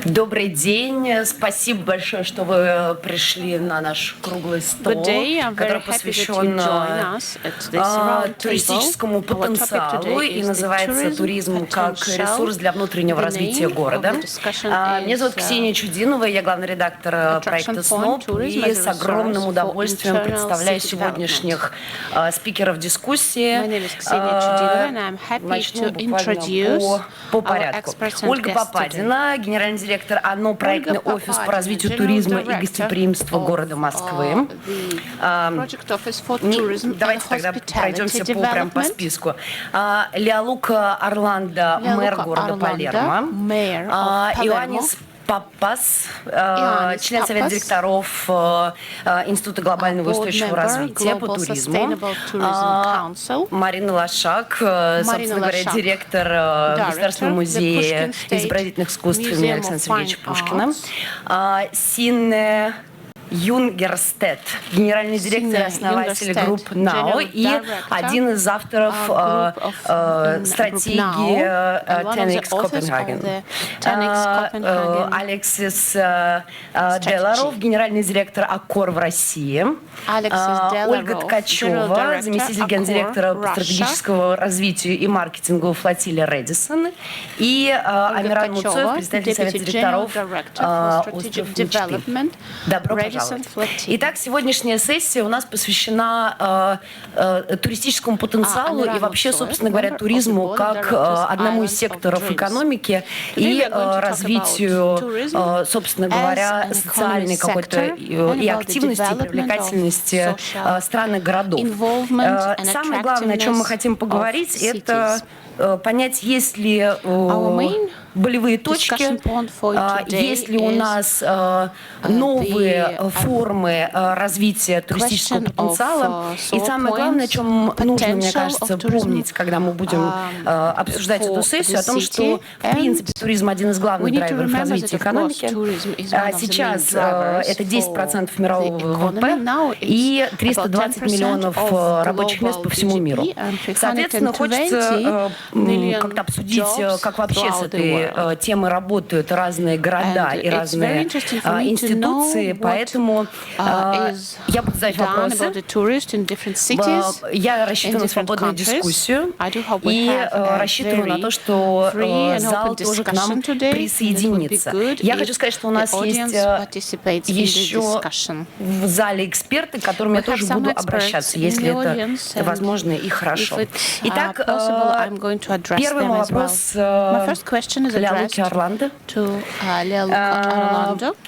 Добрый день. Спасибо большое, что вы пришли на наш круглый стол, который посвящен туристическому потенциалу и называется «Туризм как ресурс для внутреннего развития города». Меня зовут Ксения Чудинова, я главный редактор проекта СНОП, и с огромным удовольствием представляю сегодняшних спикеров дискуссии. Начну буквально по порядку. Ольга Попадина, генеральный директор ОНО «Проектный офис по развитию туризма и гостеприимства города Москвы». Давайте тогда пройдемся прямо по списку. Леолука Орландо, мэр города Палермо. Иоаннис Папас, член Совета директоров Института глобального устойчивого развития по туризму. Марина Лошак, собственно говоря, директор Государственного музея изобразительных искусств имени Александра Сергеевича Пушкина. Синне Юнгерстед, генеральный директор и основатель группы НАО и один из авторов стратегии 10X Copenhagen. Алексис Деларов, генеральный директор АККОР в России. Ольга Ткачева, заместитель гендиректора по стратегическому развитию и маркетингу флотилии «Рэдисон». И Амиран Муцоев, представитель Совета директоров остров Мечты. Добро пожаловать. Итак, сегодняшняя сессия у нас посвящена туристическому потенциалу и вообще, собственно говоря, туризму как одному из секторов экономики и развитию, собственно говоря, социальной какой-то и активности, и привлекательности стран и городов. Самое главное, о чем мы хотим поговорить, это понять, есть ли болевые точки, есть ли у нас новые формы развития туристического потенциала. И самое главное, о чем нужно, мне кажется, помнить, когда мы будем обсуждать эту сессию, о том, что, в принципе, туризм один из главных драйверов развития экономики. Сейчас это 10% мирового ВВП и 320 миллионов рабочих мест по всему миру. Соответственно, хочется как-то обсудить, как вообще с этой темой работают разные города и разные институции, поэтому я буду задать вопросы. Я рассчитываю на свободную дискуссию и рассчитываю на то, что зал тоже к нам присоединится. Я хочу сказать, что у нас есть еще в зале эксперты, к которым я тоже буду обращаться, если это возможно и хорошо. Итак, первый мой вопрос Леолуке Орландо,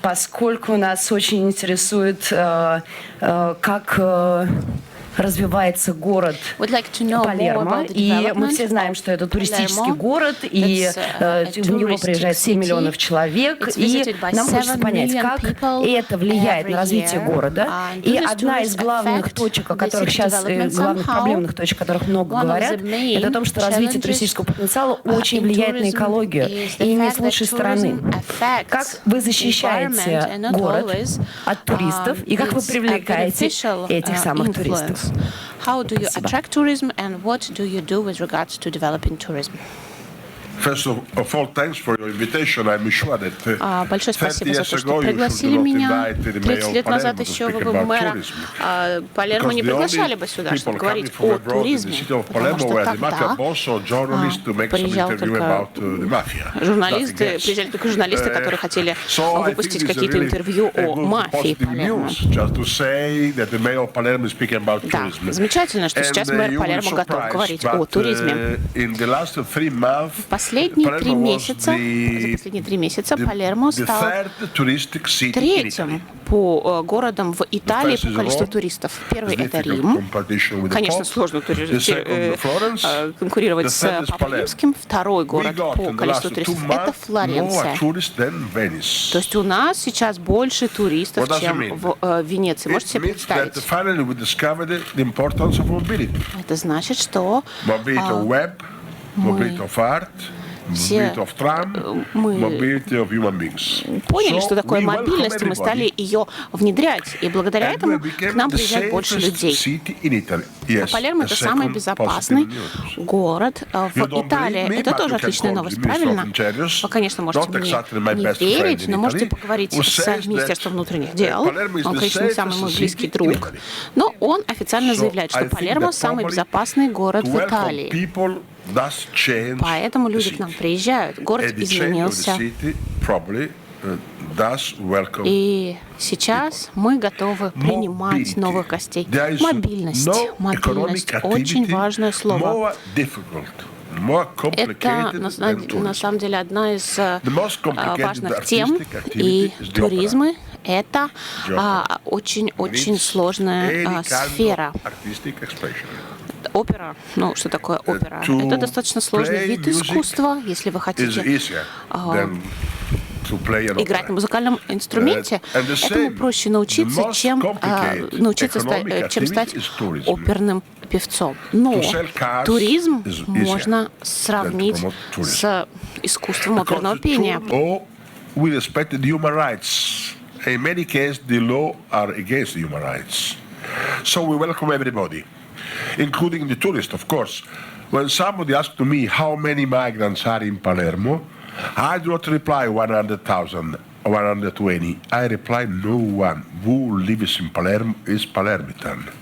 поскольку нас очень интересует, как развивается город Палермо, и мы все знаем, что это туристический город, и в него приезжает 7 миллионов человек, и нам хочется понять, как это влияет на развитие города. И одна из главных точек, о которых сейчас, главных проблемных точек, о которых много говорят, это о том, что развитие туристического потенциала очень влияет на экологию и имеет с лучшей стороны. Как вы защищаете город от туристов, и как вы привлекаете этих самых туристов? How do you attract tourism and what do you do with regards to developing tourism? First of all, thanks for your invitation. I'm sure that большое спасибо за то, что пригласили меня. 30 лет назад еще вы бы мэра Палермо не приглашали бы сюда, чтобы говорить о туризме, потому что тогда приезжали только журналисты, которые хотели выпустить какие-то интервью о мафии Палермо. Да, замечательно, что сейчас мэр Палермо готов говорить о туризме. За последние 3 месяца Палермо стал третьим по городам в Италии по количеству туристов. Первый — это Рим. Конечно, сложно конкурировать с Папой Римским. Второй город по количеству туристов — это Флоренция. То есть у нас сейчас больше туристов, чем в Венеции. Можете себе представить? Это значит, что Все мы поняли, что такое мобильность, и мы стали ее внедрять. И благодаря этому к нам приезжает больше людей. Палермо — это самый безопасный город в Италии. Это тоже отличная новость, правильно? Вы, конечно, можете мне не верить, но можете поговорить с Министерством внутренних дел. Он, конечно, не самый мой близкий друг, но он официально заявляет, что Палермо — самый безопасный город в Италии. Поэтому люди к нам приезжают. Город изменился. И сейчас мы готовы принимать новых гостей. Мобильность. Мобильность – очень важное слово. Это, на самом деле, одна из важных тем. И туризмы – это очень-очень сложная сфера. Опера, ну, что такое опера? Это достаточно сложный вид искусства, если вы хотите играть на музыкальном инструменте. Этому проще научиться, чем стать оперным певцом. Но туризм можно сравнить с искусством оперного пения. In many cases, the law are against human rights. So we welcome everybody, including the tourists, of course. When somebody asks to me how many migrants are in Palermo, I do not reply 100,000 or 120. I reply no one who lives in Palermo is Palermitan.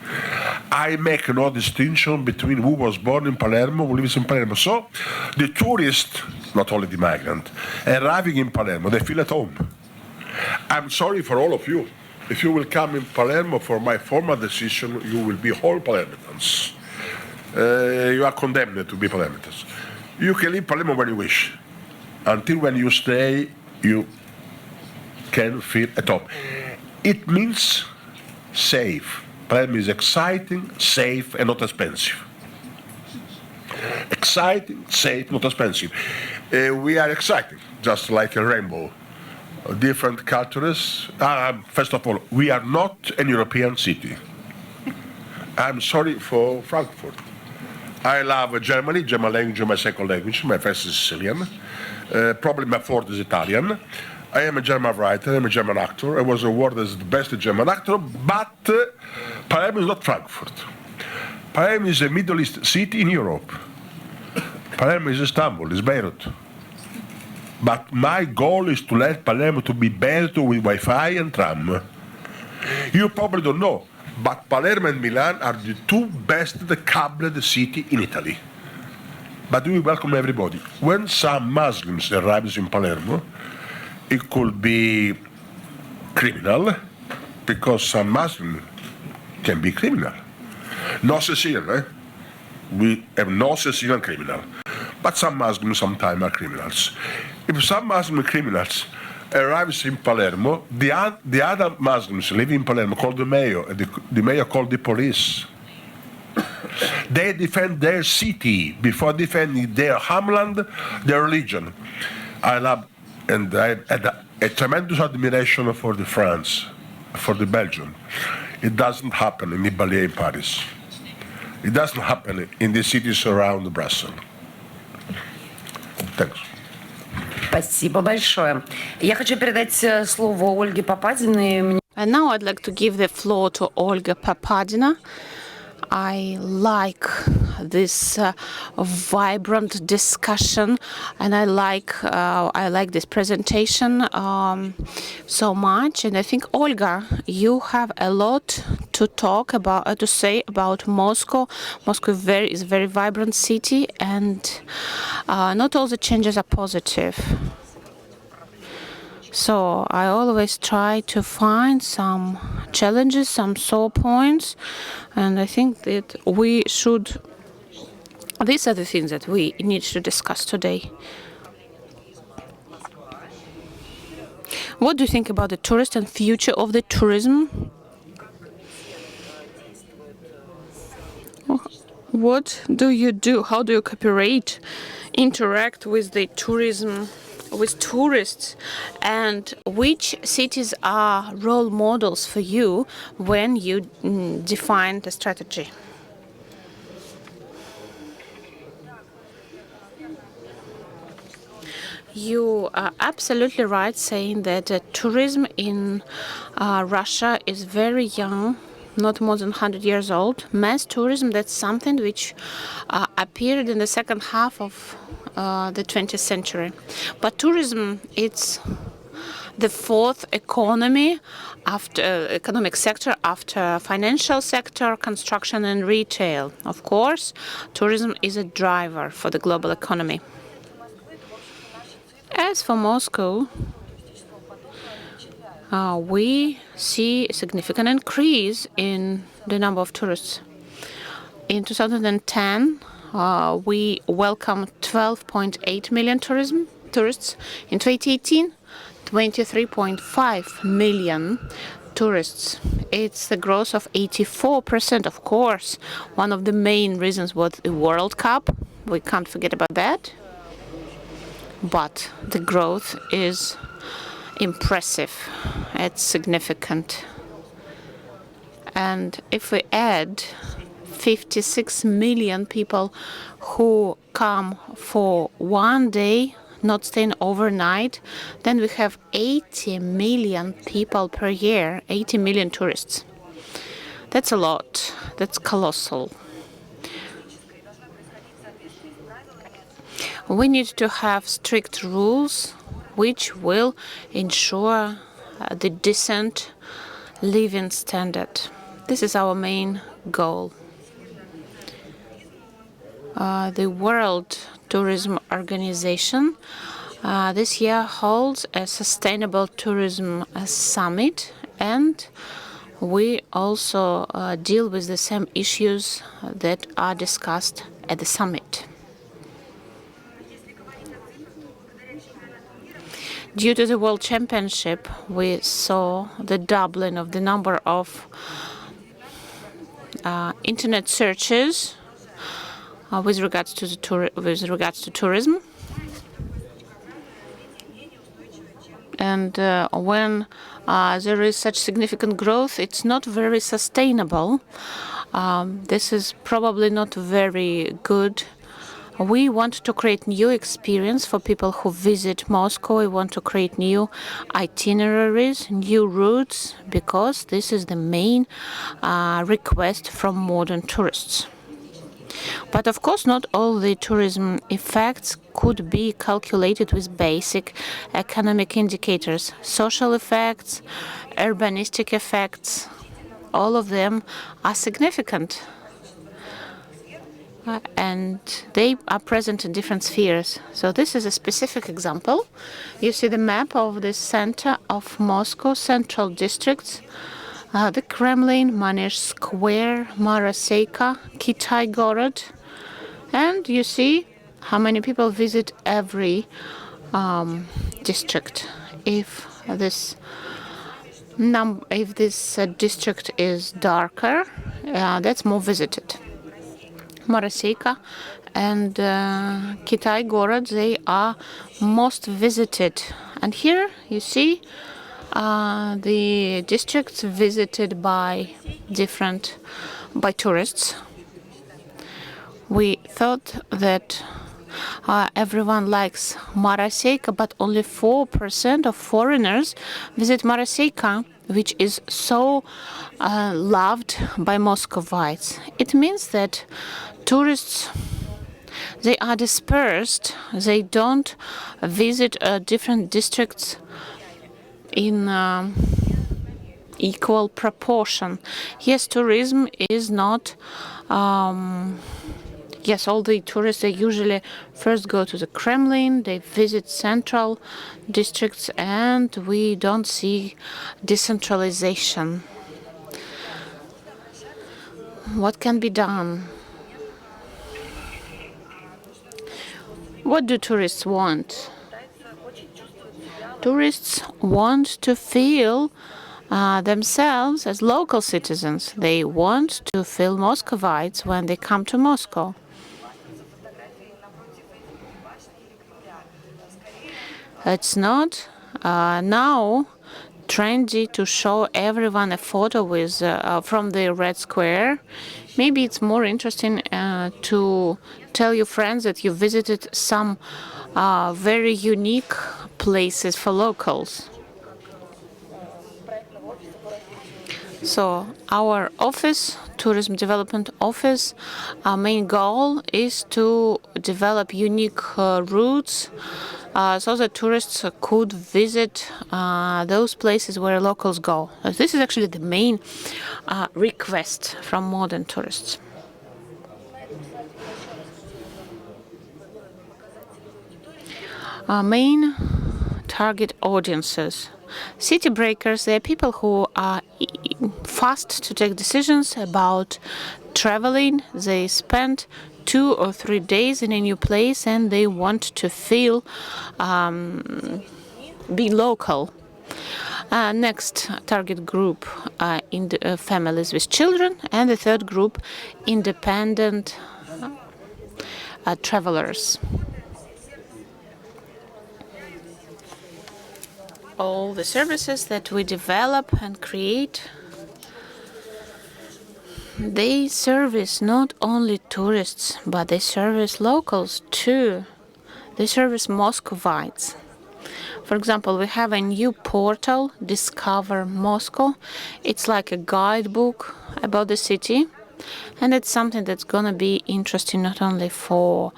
I make no distinction between who was born in Palermo, who lives in Palermo. So the tourist, not only the migrant, arriving in Palermo, they feel at home. I'm sorry for all of you. If you will come in Palermo for my formal decision, you will be whole Palermitans. You are condemned to be Palermitans. You can leave Palermo when you wish. Until when you stay, you can feel at home. It means safe. Palermo is exciting, safe, and not expensive. Exciting, safe, not expensive. We are exciting, just like a rainbow. Different cultures. First of all, we are not an European city. I'm sorry for Frankfurt. I love Germany, German language, my second language. My first is Sicilian. Probably my fourth is Italian. I am a German writer, I'm a German actor. I was awarded as the best German actor, but Palermo is not Frankfurt. Palermo is a Middle East city in Europe. Palermo is Istanbul, is Beirut. But my goal is to let Palermo to be built with Wi-Fi and tram. You probably don't know, but Palermo and Milan are the two best cabled cities in Italy. But we welcome everybody. When some Muslims arrives in Palermo, it could be criminal, because some Muslim can be criminal. No Sicilian, eh? We have no Sicilian criminal. But some Muslims sometimes are criminals. If some Muslim criminals arrives in Palermo, the other Muslims living in Palermo call the mayor, and the mayor call the police. They defend their city before defending their homeland, their religion. I love, and I had a tremendous admiration for the France, for the Belgium. It doesn't happen in Montpellier in Paris. It doesn't happen in the cities around Brussels. Thanks. Спасибо большое. Я хочу передать слово Ольге Попадиной. And now I'd like to give the floor to Olga Papadina. I like this vibrant discussion, and I like this presentation so much. And I think, Olga, you have a lot to talk about, to say about Moscow. Moscow is a very vibrant city, and not all the changes are positive. So I always try to find some challenges, some sore points, and I think that we should. These are the things that we need to discuss today. What do you think about the tourist and future of the tourism? What do you do? How do you cooperate, interact with the tourism, with tourists, and which cities are role models for you when you define the strategy? You are absolutely right saying that tourism in Russia is very young, not more than 100 years old. Mass tourism, that's something which appeared in the second half of the 20th century. But tourism, it's the fourth economic sector after financial sector, construction and retail. Of course, tourism is a driver for the global economy. As for Moscow, we see a significant increase in the number of tourists. In 2010, we welcomed 12.8 million tourists. In 2018, 23.5 million tourists. It's the growth of 84%, of course. One of the main reasons was the World Cup. We can't forget about that. But the growth is impressive. It's significant. And if we add 56 million people who come for one day, not staying overnight, then we have 80 million people per year, 80 million tourists. That's a lot. That's colossal. We need to have strict rules which will ensure the decent living standard. This is our main goal. The World Tourism Organization this year holds a Sustainable Tourism Summit, and we also deal with the same issues that are discussed at the summit. Due to the World Championship, we saw the doubling of the number of internet searches with regards to tourism. And when there is such significant growth, it's not very sustainable. This is probably not very good. We want to create new experience for people who visit Moscow. We want to create new itineraries, new routes, because this is the main request from modern tourists. But of course, not all the tourism effects could be calculated with basic economic indicators. Social effects, urbanistic effects, all of them are significant. And they are present in different spheres. So this is a specific example. You see the map of the center of Moscow, central districts. The Kremlin, Manege Square, Maraseyka, Kitai-Gorod. And you see how many people visit every district. If this district is darker, that's more visited. Maraseyka and Kitai-Gorod, they are most visited. And here you see the districts visited by tourists. We thought that everyone likes Maraseyka, but only 4% of foreigners visit Maraseyka, which is so loved by Muscovites. It means that tourists, they are dispersed. They don't visit different districts in equal proportion. Yes, tourism is not... Yes, all the tourists, they usually first go to the Kremlin, they visit central districts, and we don't see decentralization. What can be done? What do tourists want? Tourists want to feel themselves as local citizens. They want to feel Muscovites when they come to Moscow. It's not now trendy to show everyone a photo with from the Red Square. Maybe it's more interesting to tell your friends that you visited some very unique places for locals. So our office, Tourism Development Office, our main goal is to develop unique routes so that tourists could visit those places where locals go. This is actually the main request from modern tourists. Our main target audiences. City breakers, they are people who are fast to take decisions about traveling. They spend 2 or 3 days in a new place and they want to feel be local. Next target group in the, families with children, and the third group, independent travelers. All the services that we develop and create, they service not only tourists, but they service locals too. They service Muscovites. For example, we have a new portal, Discover Moscow. It's like a guidebook about the city, and it's something that's going to be interesting not only for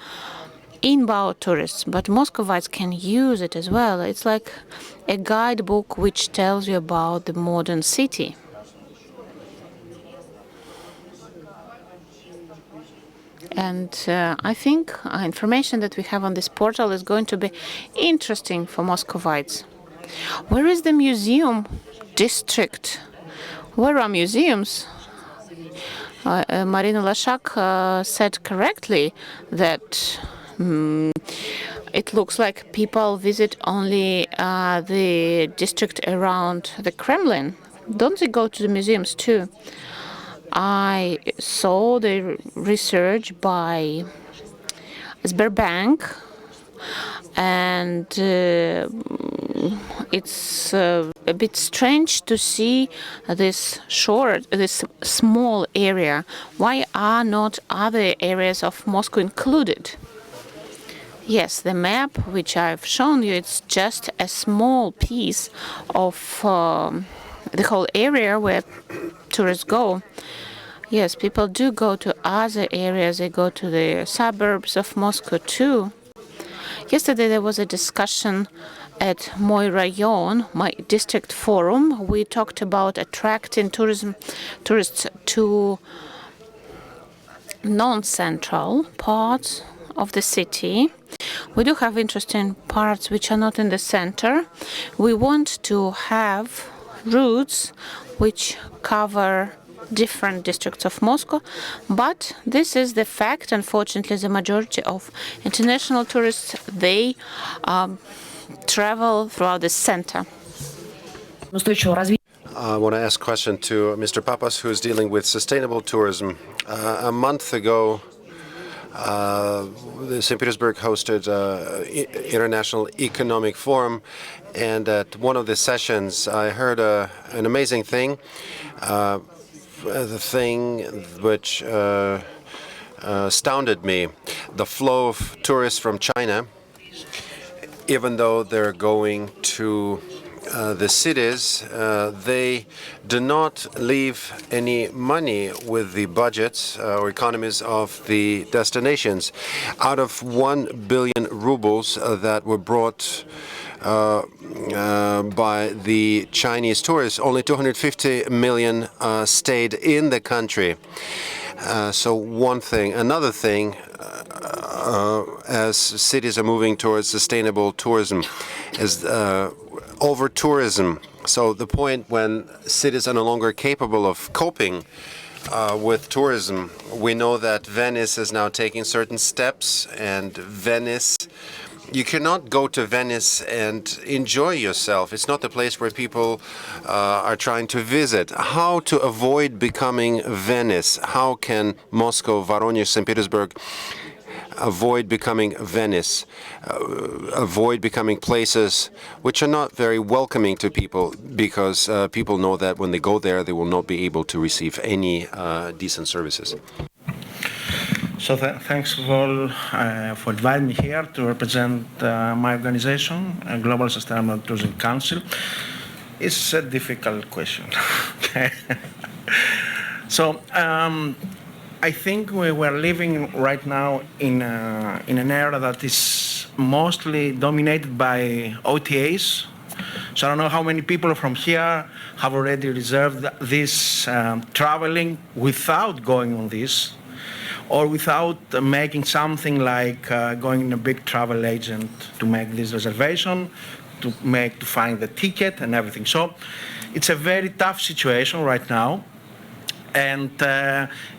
inbound tourists, but Muscovites can use it as well. It's like a guidebook which tells you about the modern city. And I think information that we have on this portal is going to be interesting for Muscovites. Where is the museum district? Where are museums? Marina Lashak said correctly that it looks like people visit only the district around the Kremlin. Don't they go to the museums too? I saw the research by Sberbank, and it's a bit strange to see this small area. Why are not other areas of Moscow included? Yes, the map which I've shown you, it's just a small piece of the whole area where tourists go. Yes, people do go to other areas. They go to the suburbs of Moscow too. Yesterday there was a discussion at Moy Rayon, my district forum. We talked about attracting tourists to non-central parts of the city. We do have interesting parts which are not in the center. We want to have routes which cover different districts of Moscow, but this is the fact. Unfortunately, the majority of international tourists, they travel throughout the center. I want to ask a question to Mr. Papas, who is dealing with sustainable tourism. A month ago, St. Petersburg hosted an International Economic Forum, and at one of the sessions, I heard an amazing thing. The thing which astounded me, the flow of tourists from China, even though they're going to the cities, they do not leave any money with the budgets or economies of the destinations. Out of 1 billion rubles that were brought by the Chinese tourists, only 250 million stayed in the country. So one thing. Another thing, as cities are moving towards sustainable tourism, is over-tourism. So the point when cities are no longer capable of coping with tourism, we know that Venice is now taking certain steps, and Venice, you cannot go to Venice and enjoy yourself. It's not the place where people are trying to visit. How to avoid becoming Venice? How can Moscow, Voronezh, St. Petersburg avoid becoming Venice, avoid becoming places which are not very welcoming to people, because people know that when they go there, they will not be able to receive any decent services? So thanks of all for inviting me here to represent my organization, Global Sustainable Tourism Council. It's a difficult question. So I think we're living right now in an era that is mostly dominated by OTAs. So I don't know how many people from here have already reserved this traveling without going on this, or without making something like going in a big travel agent to make this reservation, to find the ticket and everything. So it's a very tough situation right now. And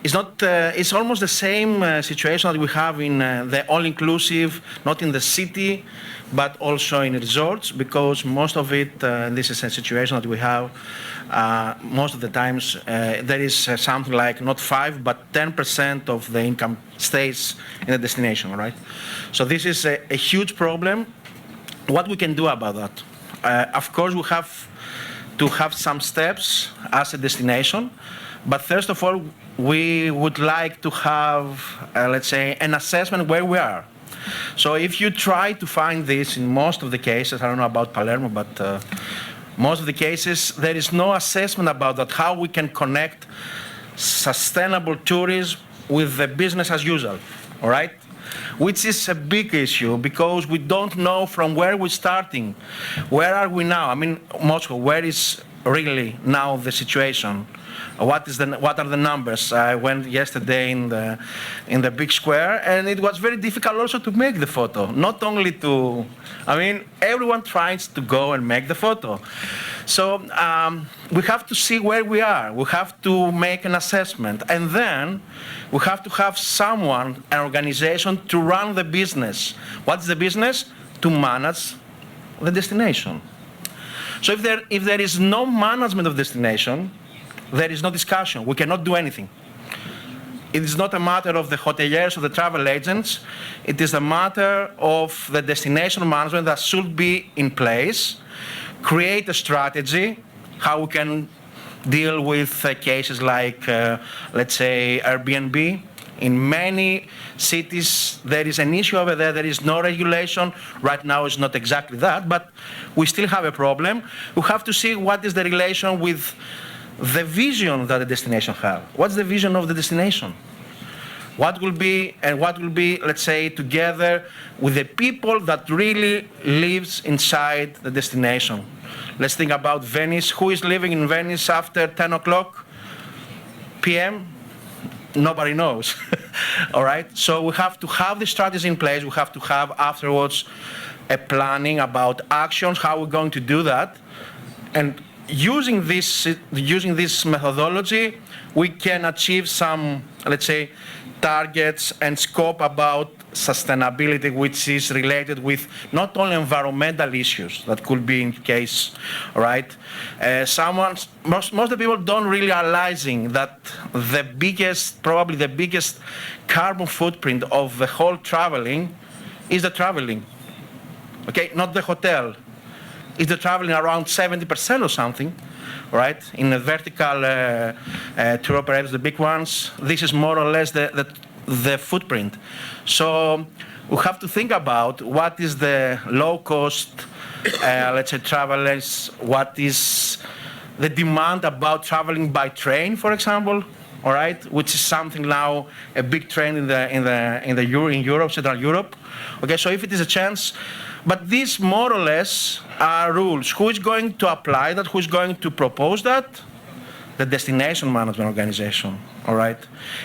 it's almost the same situation that we have in the all-inclusive, not in the city, but also in resorts, because most of it, this is a situation that we have, most of the times, there is something like not 5, but 10% of the income stays in the destination, right? So this is a huge problem. What we can do about that? Of course, we have to have some steps as a destination. But first of all, we would like to have, let's say, an assessment where we are. So if you try to find this in most of the cases, I don't know about Palermo, but most of the cases, there is no assessment about that, how we can connect sustainable tourism with the business as usual, all right? Which is a big issue because we don't know from where we're starting. Where are we now? I mean, Moscow, where is really now the situation? What are the numbers? I went yesterday in the big square, and it was very difficult also to make the photo. Not only to, I mean, everyone tries to go and make the photo. So we have to see where we are. We have to make an assessment, and then we have to have someone, an organization, to run the business. What's the business? To manage the destination. So if there is no management of destination, there is no discussion. We cannot do anything. It is not a matter of the hoteliers or the travel agents. It is a matter of the destination management that should be in place, create a strategy, how we can deal with cases like, let's say, Airbnb. In many cities, there is an issue over there. There is no regulation. Right now, it's not exactly that, but we still have a problem. We have to see what is the relation with the vision that the destination has. What's the vision of the destination? What will be, let's say, together with the people that really lives inside the destination. Let's think about Venice. Who is living in Venice after 10 o'clock p.m.? Nobody knows, all right? So we have to have the strategy in place. We have to have afterwards a planning about actions, how we're going to do that. And using this methodology, we can achieve some, let's say, targets and scope about sustainability, which is related with not only environmental issues that could be in case, right? Most of the people don't really realizing that probably the biggest carbon footprint of the whole traveling is the traveling, okay? Not the hotel. Is the traveling around 70% or something, right? In the vertical tour operators, the big ones, this is more or less the footprint. So we have to think about what is the low-cost, let's say, travelers, what is the demand about traveling by train, for example, all right, which is something now a big trend in Europe, Central Europe. Okay, so if it is a chance. But these more or less are rules. Who is going to apply that? Who is going to propose that? The destination management organization, all right?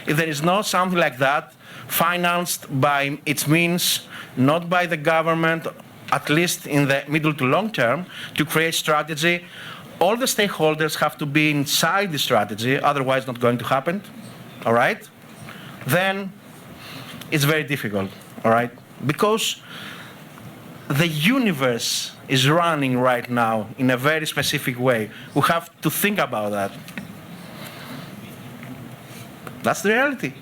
If there is not something like that, financed by its means, not by the government, at least in the middle to long term, to create strategy, all the stakeholders have to be inside the strategy, otherwise not going to happen, all right? Then it's very difficult, all right? Because the universe is running right now in a very specific way. We have to think about that. That's the reality.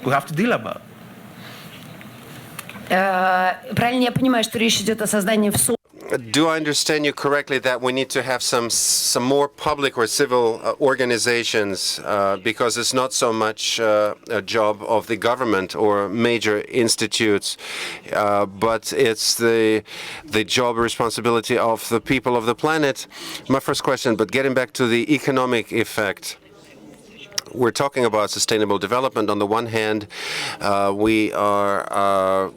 We have to deal about it. Правильно я понимаю, что речь идет о создании do I understand you correctly that we need to have some more public or civil organizations because it's not so much a job of the government or major institutes, but it's the job responsibility of the people of the planet? My first question, but getting back to the economic effect. We're talking about sustainable development. On the one hand, we are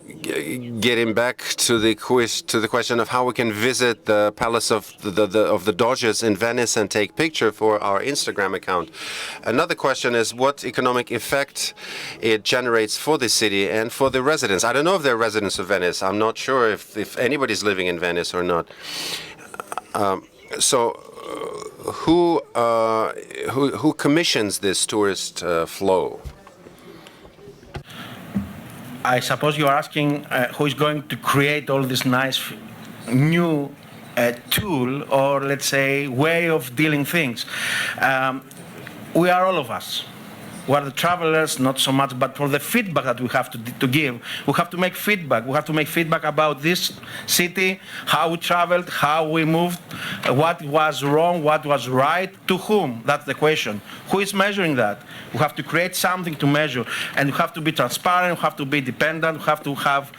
getting back to the question of how we can visit the Palace of the Doges in Venice and take picture for our Instagram account. Another question is what economic effect it generates for the city and for the residents. I don't know if they're residents of Venice. I'm not sure if anybody's living in Venice or not. Who commissions this tourist flow? I suppose you are asking who is going to create all this nice new tool or, let's say, way of dealing things. We are all of us. We are the travelers, not so much, but for the feedback that we have to give, we have to make feedback. We have to make feedback about this city, how we traveled, how we moved, what was wrong, what was right, to whom? That's the question. Who is measuring that? We have to create something to measure, and we have to be transparent, we have to be dependent, we have to have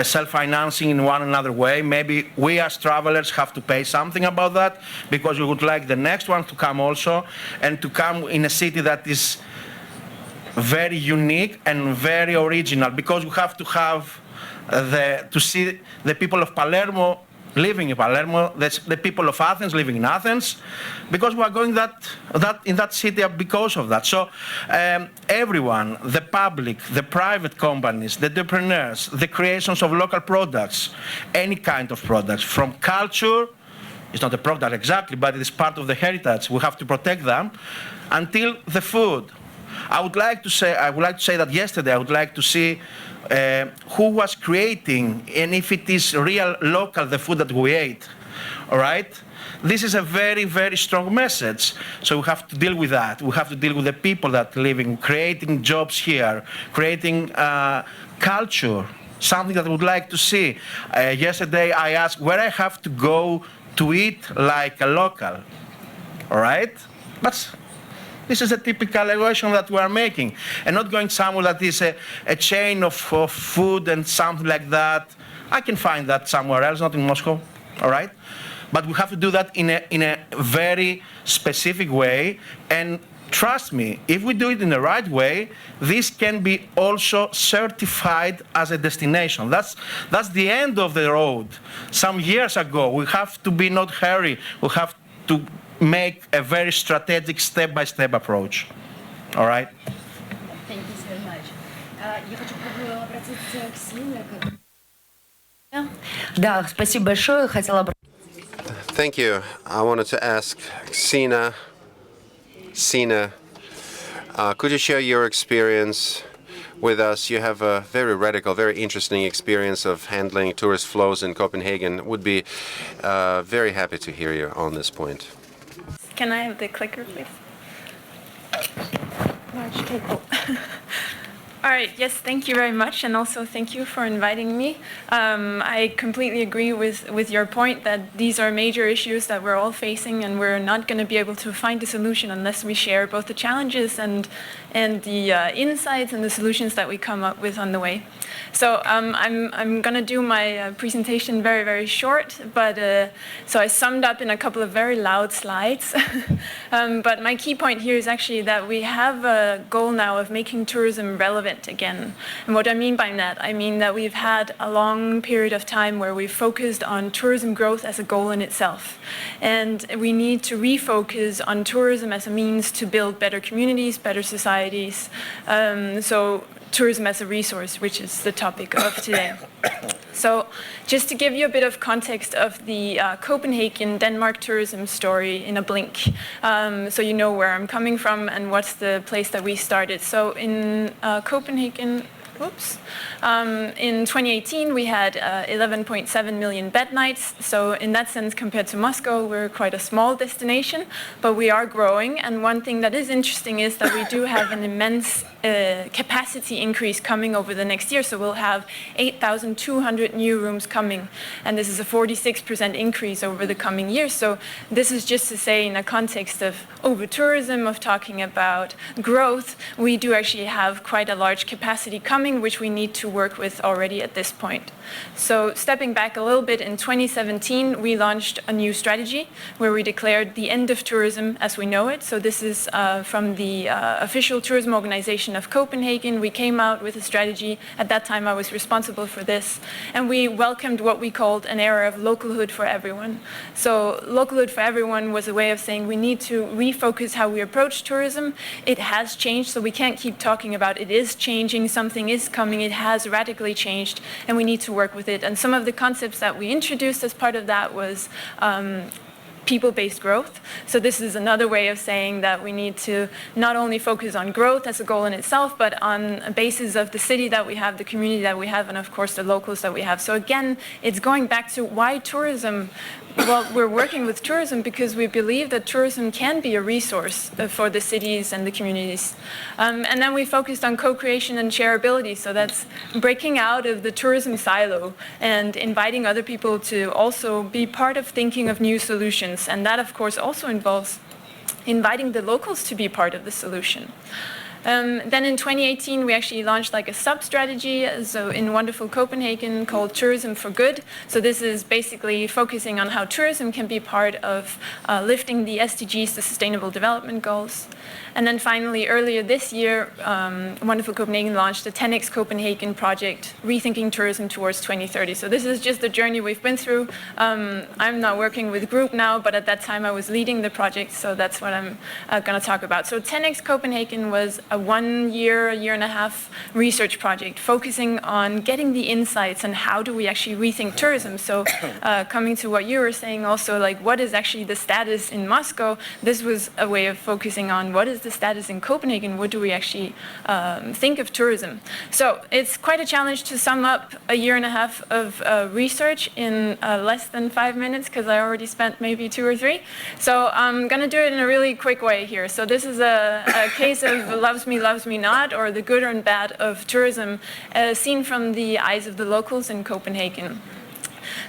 self-financing in one another way. Maybe we as travelers have to pay something about that because we would like the next one to come also, and to come in a city that is very unique and very original, because we have to have to see the people of Palermo living in Palermo, the people of Athens living in Athens, because we are going in that city because of that. So everyone, the public, the private companies, the entrepreneurs, the creations of local products, any kind of products, from culture, it's not a product exactly, but it is part of the heritage, we have to protect them, until the food. I would like to say that yesterday I would like to see who was creating, and if it is real local, the food that we ate. All right? This is a very, very strong message. So we have to deal with that. We have to deal with the people that are living, creating jobs here, creating culture, something that I would like to see. Yesterday I asked where I have to go to eat like a local. All right? But this is a typical equation that we are making, and not going somewhere that is a chain of food and something like that. I can find that somewhere else, not in Moscow, all right? But we have to do that in a very specific way, and trust me, if we do it in the right way, this can be also certified as a destination. That's the end of the road. Some years ago, we have to be not hurry. We have to make a very strategic step-by-step approach. All right? Thank you so much. Я хочу обратиться к Сине. Да, спасибо большое. Хотела. Thank you. I wanted to ask Sina, could you share your experience with us? You have a very radical, very interesting experience of handling tourist flows in Copenhagen. Would be very happy to hear you on this point. Can I have the clicker, please? Large table. All right, yes, thank you very much, and also thank you for inviting me. I completely agree with your point that these are major issues that we're all facing, and we're not going to be able to find a solution unless we share both the challenges and the insights and the solutions that we come up with on the way. So I'm going to do my presentation very, very short, but so I summed up in a couple of very loud slides. But my key point here is actually that we have a goal now of making tourism relevant again. And what I mean by that, I mean that we've had a long period of time where we've focused on tourism growth as a goal in itself. And we need to refocus on tourism as a means to build better communities, better societies. So tourism as a resource, which is the topic of today. So just to give you a bit of context of the Copenhagen, Denmark tourism story in a blink, so you know where I'm coming from and what's the place that we started. So in Copenhagen, in 2018, we had 11.7 million bed nights. So in that sense, compared to Moscow, we're quite a small destination, but we are growing. And one thing that is interesting is that we do have an immense capacity increase coming over the next year. So we'll have 8,200 new rooms coming, and this is a 46% increase over the coming years. So this is just to say, in a context of over-tourism, of talking about growth, we do actually have quite a large capacity coming, which we need to work with already at this point. So stepping back a little bit, in 2017, we launched a new strategy where we declared the end of tourism as we know it. So this is from the official tourism organization of Copenhagen. We came out with a strategy. At that time, I was responsible for this. And we welcomed what we called an era of localhood for everyone. So localhood for everyone was a way of saying we need to refocus how we approach tourism. It has changed, so we can't keep talking about it is changing, something is coming, it has radically changed, and we need to work with it. And some of the concepts that we introduced as part of that was people-based growth. So this is another way of saying that we need to not only focus on growth as a goal in itself, but on a basis of the city that we have, the community that we have, and of course the locals that we have. So again, it's going back to why tourism. Well, we're working with tourism because we believe that tourism can be a resource for the cities and the communities. And then we focused on co-creation and shareability. So that's breaking out of the tourism silo and inviting other people to also be part of thinking of new solutions. And that, of course, also involves inviting the locals to be part of the solution. Then in 2018, we actually launched like a sub-strategy so in wonderful Copenhagen called Tourism for Good. So this is basically focusing on how tourism can be part of lifting the SDGs, the Sustainable Development Goals. And then finally, earlier this year, wonderful Copenhagen launched the 10x Copenhagen project, Rethinking Tourism Towards 2030. So this is just the journey we've been through. I'm not working with group now, but at that time I was leading the project, so that's what I'm going to talk about. So 10x Copenhagen was a 1 year, a year and a half research project focusing on getting the insights and how do we actually rethink tourism. So coming to what you were saying also, like what is actually the status in Moscow, this was a way of focusing on what is the status in Copenhagen, what do we actually think of tourism. So it's quite a challenge to sum up a year and a half of research in less than 5 minutes because I already spent maybe 2 or 3. So I'm going to do it in a really quick way here. So this is a case of loves me not, or the good and bad of tourism seen from the eyes of the locals in Copenhagen.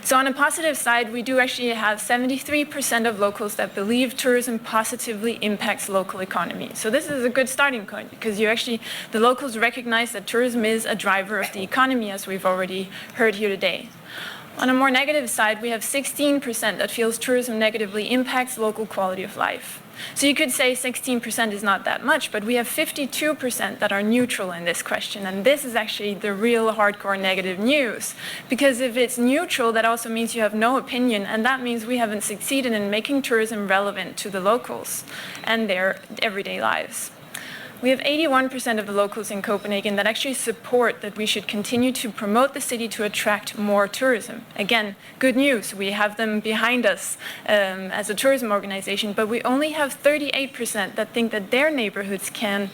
So on a positive side, we do actually have 73% of locals that believe tourism positively impacts local economy. So this is a good starting point because the locals recognize that tourism is a driver of the economy, as we've already heard here today. On a more negative side, we have 16% that feels tourism negatively impacts local quality of life. So you could say 16% is not that much, but we have 52% that are neutral in this question. And this is actually the real hardcore negative news. Because if it's neutral, that also means you have no opinion. And that means we haven't succeeded in making tourism relevant to the locals and their everyday lives. We have 81% of the locals in Copenhagen that actually support that we should continue to promote the city to attract more tourism. Again, good news. We have them behind us as a tourism organization, but we only have 38% that think that their neighborhoods can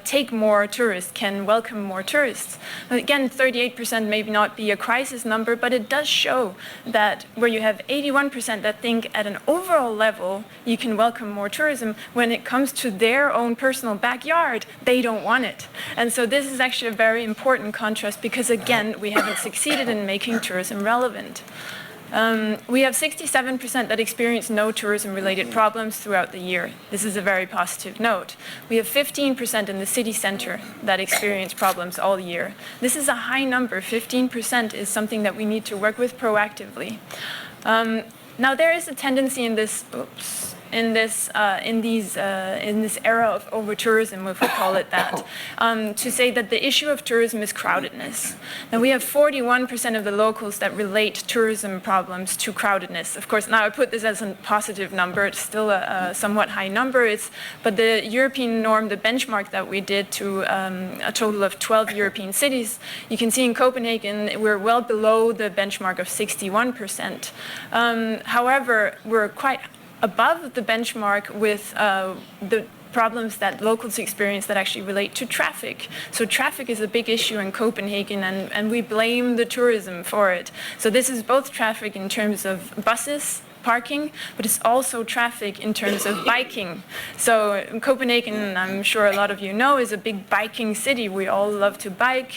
take more tourists, can welcome more tourists. Again, 38% may not be a crisis number, but it does show that where you have 81% that think at an overall level you can welcome more tourism, when it comes to their own personal backyard, they don't want it. And so this is actually a very important contrast because, again, we haven't succeeded in making tourism relevant. We have 67% that experience no tourism-related problems throughout the year. This is a very positive note. We have 15% in the city center that experience problems all year. This is a high number. 15% is something that we need to work with proactively. Now, there is a tendency in this era of over-tourism, if we call it that, to say that the issue of tourism is crowdedness. Now, we have 41% of the locals that relate tourism problems to crowdedness. Of course, now I put this as a positive number. It's still a somewhat high number. But the European norm, the benchmark that we did to a total of 12 European cities, you can see in Copenhagen, we're well below the benchmark of 61%. However, we're quite above the benchmark with the problems that locals experience that actually relate to traffic. So traffic is a big issue in Copenhagen, and we blame the tourism for it. So this is both traffic in terms of buses, parking, but it's also traffic in terms of biking. So Copenhagen, I'm sure a lot of you know, is a big biking city. We all love to bike.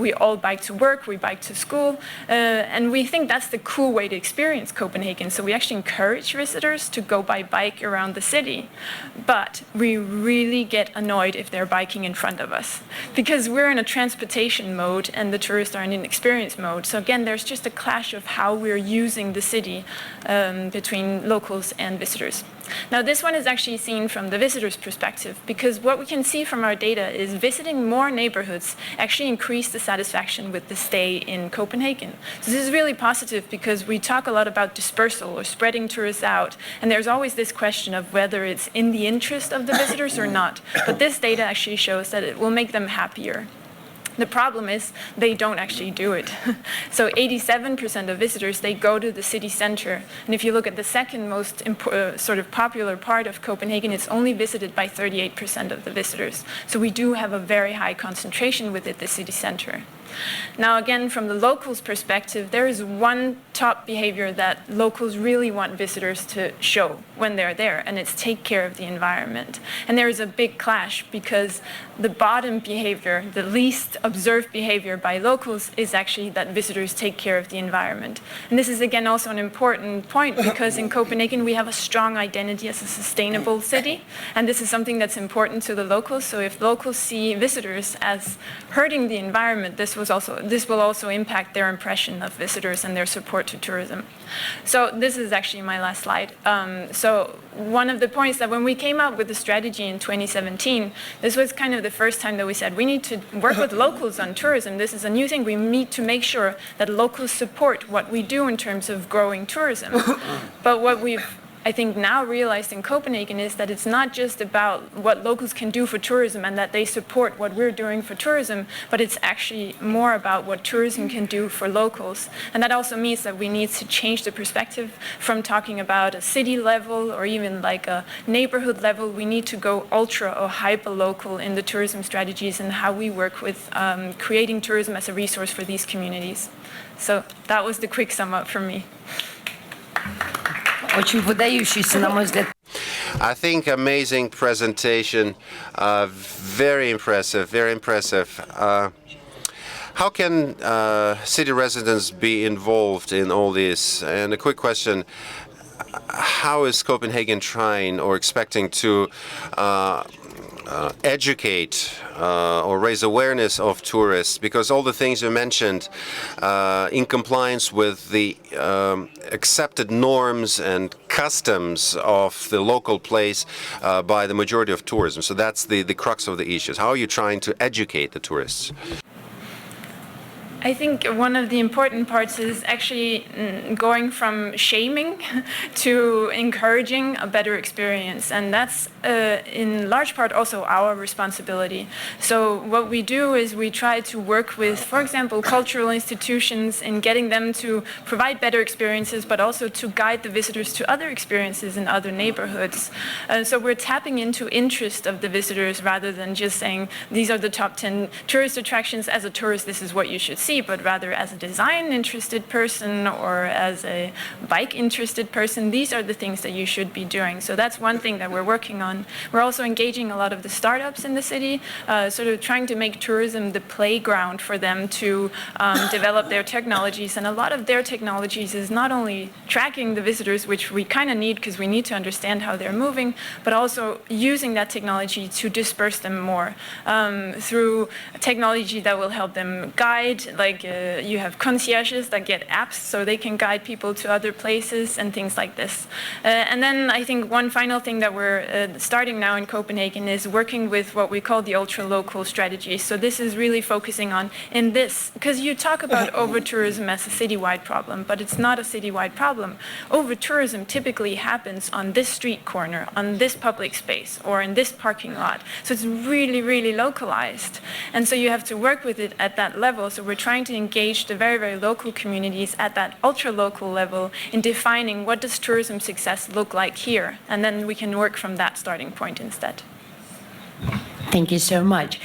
We all bike to work. We bike to school. And we think that's the cool way to experience Copenhagen. So we actually encourage visitors to go by bike around the city. But we really get annoyed if they're biking in front of us, because we're in a transportation mode and the tourists are in an experience mode. So again, there's just a clash of how we're using the city between locals and visitors. Now, this one is actually seen from the visitor's perspective, because what we can see from our data is visiting more neighborhoods actually increase the satisfaction with the stay in Copenhagen. So this is really positive, because we talk a lot about dispersal or spreading tourists out, and there's always this question of whether it's in the interest of the visitors or not. But this data actually shows that it will make them happier. The problem is they don't actually do it. So 87% of visitors, they go to the city center. And if you look at the second most sort of popular part of Copenhagen, it's only visited by 38% of the visitors. So we do have a very high concentration within the city center. Now, again, from the locals' perspective, there is one top behavior that locals really want visitors to show when they're there, and it's take care of the environment. And there is a big clash, because the bottom behavior, the least observed behavior by locals, is actually that visitors take care of the environment. And this is, again, also an important point, because in Copenhagen we have a strong identity as a sustainable city, and this is something that's important to the locals. So if locals see visitors as hurting the environment, this will also impact their impression of visitors and their support to tourism. So this is actually my last slide. So one of the points that when we came out with the strategy in 2017, this was kind of the first time that we said we need to work with locals on tourism. This is a new thing. We need to make sure that locals support what we do in terms of growing tourism. But what we've I think now realized in Copenhagen is that it's not just about what locals can do for tourism and that they support what we're doing for tourism, but it's actually more about what tourism can do for locals. And that also means that we need to change the perspective from talking about a city level or even like a neighborhood level. We need to go ultra or hyper local in the tourism strategies and how we work with creating tourism as a resource for these communities. So that was the quick sum up from me. Очень выдающийся, на мой взгляд. I think amazing presentation, very impressive, very impressive. How can city residents be involved in all this? And a quick question, how is Copenhagen trying or expecting to educate or raise awareness of tourists, because all the things you mentioned in compliance with the accepted norms and customs of the local place by the majority of tourism. So that's the crux of the issues. How are you trying to educate the tourists? I think one of the important parts is actually going from shaming to encouraging a better experience. And that's in large part also our responsibility. So what we do is we try to work with, for example, cultural institutions in getting them to provide better experiences, but also to guide the visitors to other experiences in other neighborhoods. So we're tapping into interest of the visitors rather than just saying, these are the top 10 tourist attractions. As a tourist, this is what you should see, but rather as a design-interested person or as a bike-interested person, these are the things that you should be doing. So that's one thing that we're working on. We're also engaging a lot of the startups in the city, sort of trying to make tourism the playground for them to develop their technologies. And a lot of their technologies is not only tracking the visitors, which we kind of need because we need to understand how they're moving, but also using that technology to disperse them more through technology that will help them guide, like you have concierges that get apps so they can guide people to other places and things like this. And then I think one final thing that we're starting now in Copenhagen is working with what we call the ultra-local strategy. So this is really focusing on in this, because you talk about over-tourism as a citywide problem, but it's not a citywide problem. Over-tourism typically happens on this street corner, on this public space, or in this parking lot. So it's really, really localized. And so you have to work with it at that level. So we're trying to engage the very, very local communities at that ultra-local level in defining what does tourism success look like here. And then we can work from that starting point instead. Thank you so much.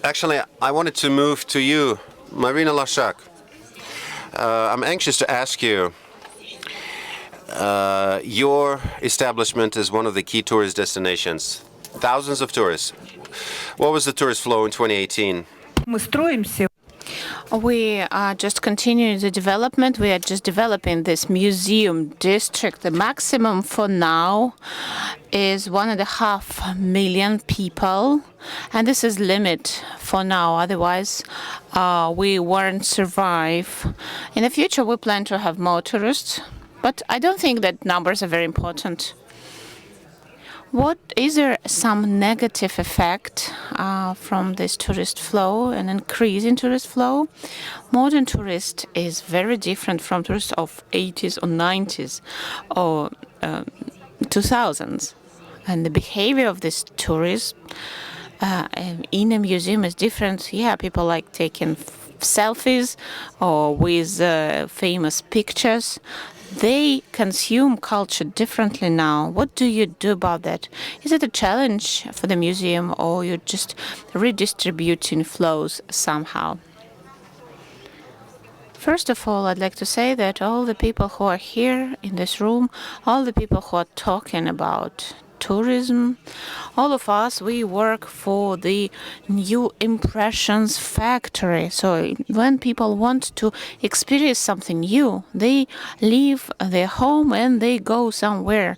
Actually, I wanted to move to you, Marina Lashak, I'm anxious to ask you, your establishment is one of the key tourist destinations. Thousands of tourists. What was the tourist flow in 2018? We are just continuing the development. We are just developing this museum district. The maximum for now is 1.5 million people, and this is limit for now. Otherwise, we won't survive. In the future, we plan to have more tourists, but I don't think that numbers are very important. Is there some negative effect from this tourist flow, an increase in tourist flow? Modern tourist is very different from tourists of 80s or 90s or 2000s. And the behavior of this tourist in a museum is different. Yeah, people like taking selfies or with famous pictures. They consume culture differently now. What do you do about that? Is it a challenge for the museum, or you're just redistributing flows somehow? First of all, I'd like to say that all the people who are here in this room, all the people who are talking about tourism, all of us, we work for the new impressions factory. So when people want to experience something new, they leave their home and they go somewhere.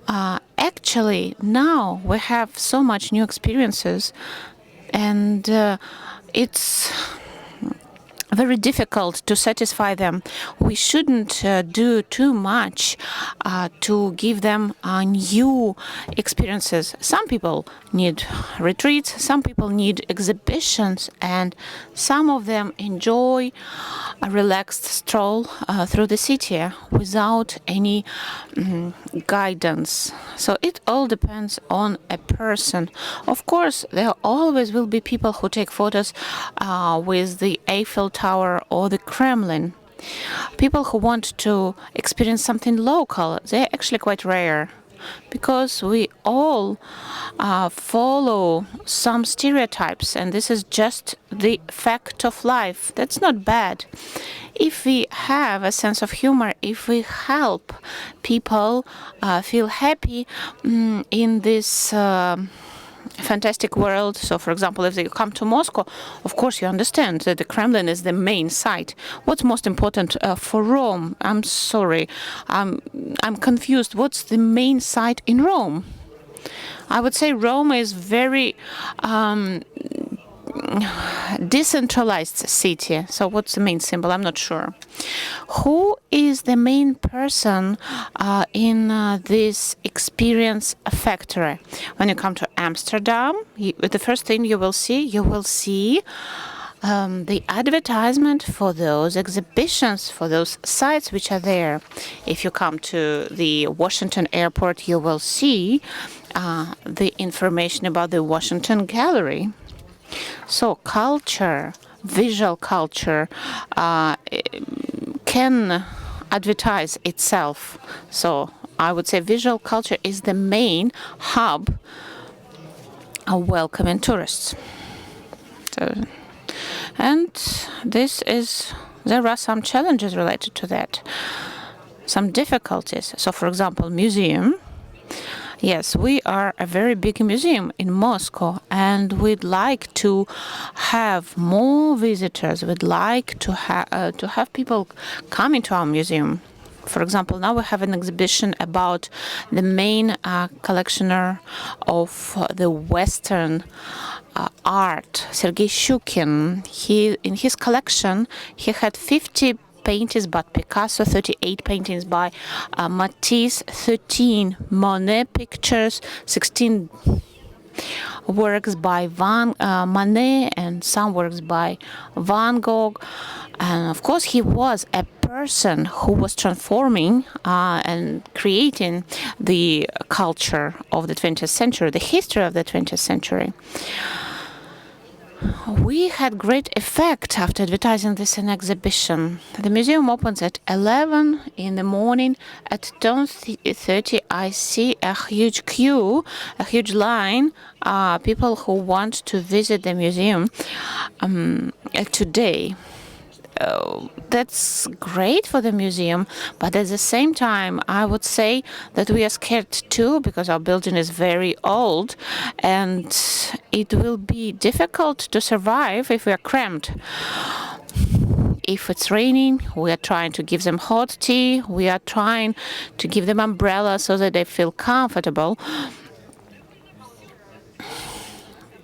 Actually, now we have so much new experiences, and it's very difficult to satisfy them. We shouldn't do too much to give them new experiences. Some people need retreats, some people need exhibitions, and some of them enjoy a relaxed stroll through the city without any guidance. So it all depends on a person. Of course, there always will be people who take photos with the Eiffel Tower or the Kremlin. People who want to experience something local, they're actually quite rare, because we all follow some stereotypes, and this is just the fact of life. That's not bad. If we have a sense of humor, if we help people feel happy in this fantastic world. So, for example, if they come to Moscow, of course, you understand that the Kremlin is the main site. What's most important for Rome? I'm sorry, I'm confused. What's the main site in Rome? I would say Rome is very decentralized city. So what's the main symbol? I'm not sure. Who is the main person in this experience factory? When you come to Amsterdam, the first thing you will see the advertisement for those exhibitions, for those sites which are there. If you come to the Washington airport, you will see the information about the Washington Gallery. So culture, visual culture, can advertise itself. So I would say visual culture is the main hub of welcoming tourists. And there are some challenges related to that, some difficulties. So, for example, museum. Yes, we are a very big museum in Moscow, and we'd like to have more visitors. We'd like to have people come into our museum. For example, now we have an exhibition about the main collectioner of the Western art, Sergei Shukin. In his collection, he had 50 paintings by Picasso, 38 paintings by Matisse, 13 Monet pictures, 16 works by Manet, and some works by Van Gogh. And of course, he was a person who was transforming and creating the culture of the 20th century, the history of the 20th century. We had great effect after advertising this in exhibition. The museum opens at 11 in the morning. At 10:30, I see a huge queue, a huge line, people who want to visit the museum today. that's great for the museum, but at the same time, I would say that we are scared too because our building is very old and it will be difficult to survive if we are cramped. If it's raining, we are trying to give them hot tea, we are trying to give them umbrellas so that they feel comfortable.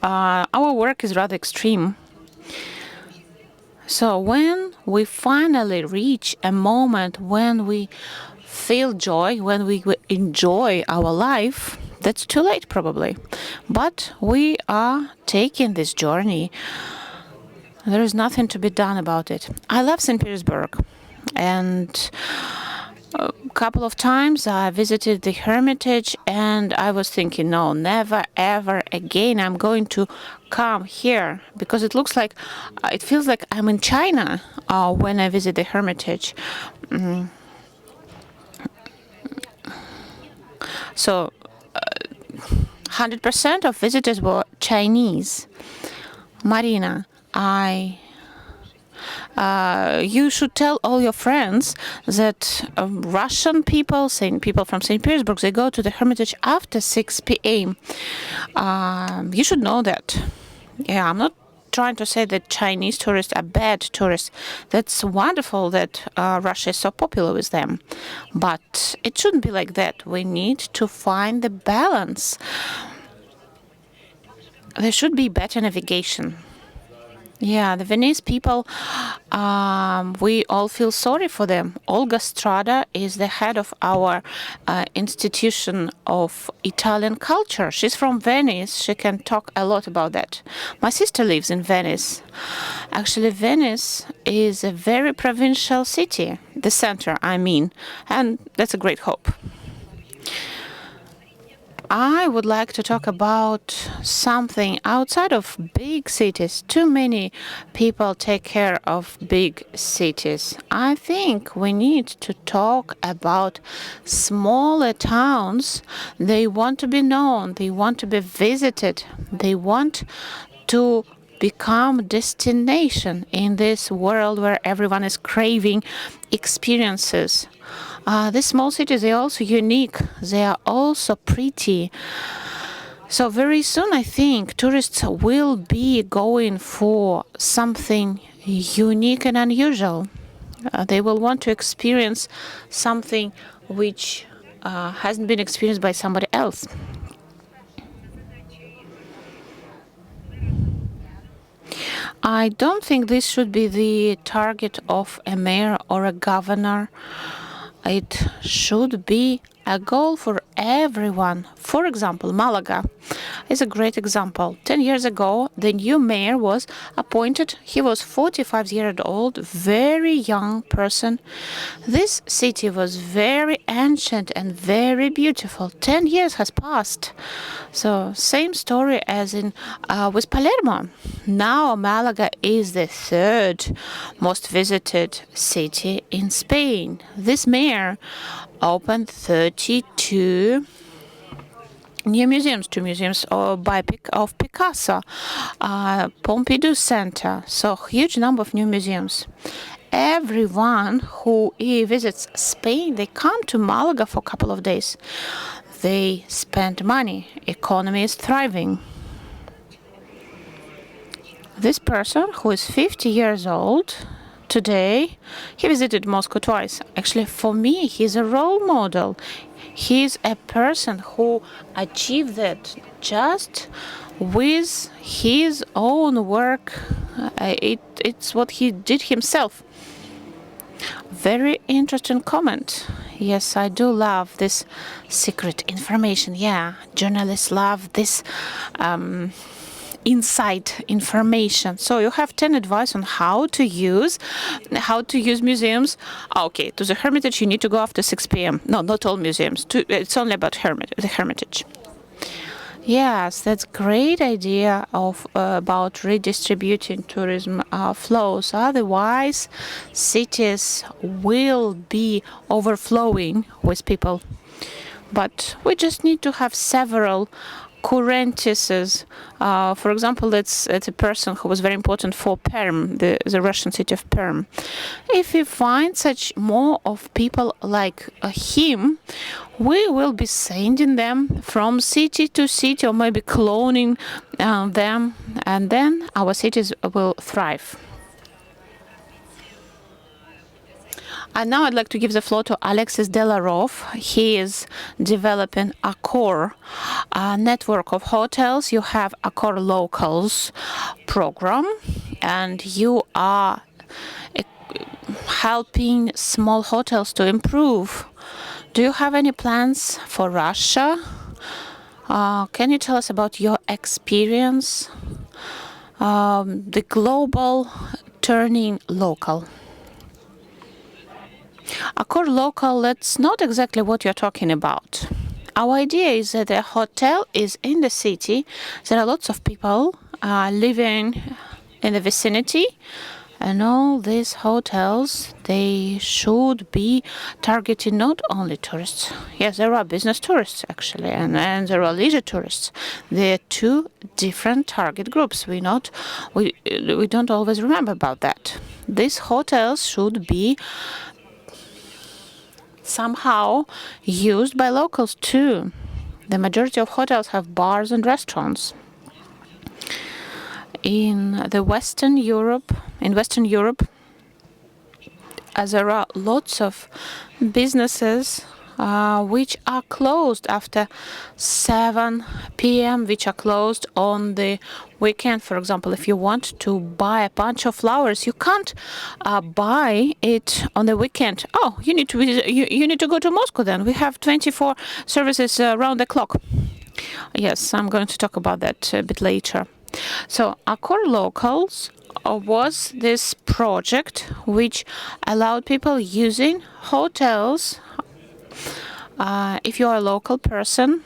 Our work is rather extreme. So when we finally reach a moment when we feel joy, when we enjoy our life, that's too late probably. But we are taking this journey. There is nothing to be done about it. I love St. Petersburg, and a couple of times I visited the Hermitage, and I was thinking, no, never, ever again I'm going to come here, because it looks like, it feels like I'm in China when I visit the Hermitage. So 100% of visitors were Chinese. Marina, you should tell all your friends that Russian people, people from St. Petersburg, they go to the Hermitage after 6 p.m. You should know that. Yeah, I'm not trying to say that Chinese tourists are bad tourists. That's wonderful that Russia is so popular with them. But it shouldn't be like that. We need to find the balance. There should be better navigation. Yeah, the Venice people, we all feel sorry for them. Olga Strada is the head of our institution of Italian culture. She's from Venice. She can talk a lot about that. My sister lives in Venice. Actually, Venice is a very provincial city, the center, I mean, and that's a great hope. I would like to talk about something outside of big cities. Too many people take care of big cities. I think we need to talk about smaller towns. They want to be known, they want to be visited, they want to become destination in this world where everyone is craving experiences. These small cities, they're also unique. They are also pretty. So very soon, I think, tourists will be going for something unique and unusual. They will want to experience something which hasn't been experienced by somebody else. I don't think this should be the target of a mayor or a governor. It should be a goal for everyone. For example, Malaga is a great example. 10 years ago, the new mayor was appointed. He was 45 years old, very young person. This city was very ancient and very beautiful. 10 years has passed. So same story as in with Palermo. Now Malaga is the third most visited city in Spain. This mayor opened 32 new museums, 2 museums of Picasso, Pompidou Center, so huge number of new museums. Everyone who visits Spain, they come to Malaga for a couple of days. They spend money. Economy is thriving. This person who is 50 years old today, he visited Moscow twice. Actually, for me, he's a role model. He's a person who achieved that just with his own work. It's what he did himself. Very interesting comment. Yes, I do love this secret information. Yeah, journalists love this inside information. So you have 10 advice on how to use museums. Okay, to the Hermitage you need to go after 6 p.m. No, not all museums. It's only about the Hermitage. Yes, that's great idea about redistributing tourism flows. Otherwise, cities will be overflowing with people. But we just need to have several currentices. For example, it's a person who was very important for Perm, the Russian city of Perm. If we find such more of people like him, we will be sending them from city to city, or maybe cloning them, and then our cities will thrive. And now I'd like to give the floor to Alexis Delarov. He is developing Accor network of hotels. You have Accor Locals program, and you are helping small hotels to improve. Do you have any plans for Russia? Can you tell us about your experience? The global turning local. Accor Local, that's not exactly what you're talking about. Our idea is that a hotel is in the city. There are lots of people living in the vicinity, and all these hotels, they should be targeting not only tourists. Yes, there are business tourists, actually, and there are leisure tourists. There are two different target groups. We don't always remember about that. These hotels should be somehow used by locals too. The majority of hotels have bars and restaurants. In Western Europe, there are lots of businesses which are closed after 7 p.m., which are closed on the weekend. For example, if you want to buy a bunch of flowers, you can't buy it on the weekend. Oh, you need to go to Moscow then. We have 24 services around the clock. Yes, I'm going to talk about that a bit later. So Accor Locals was this project which allowed people using hotels. If you are a local person,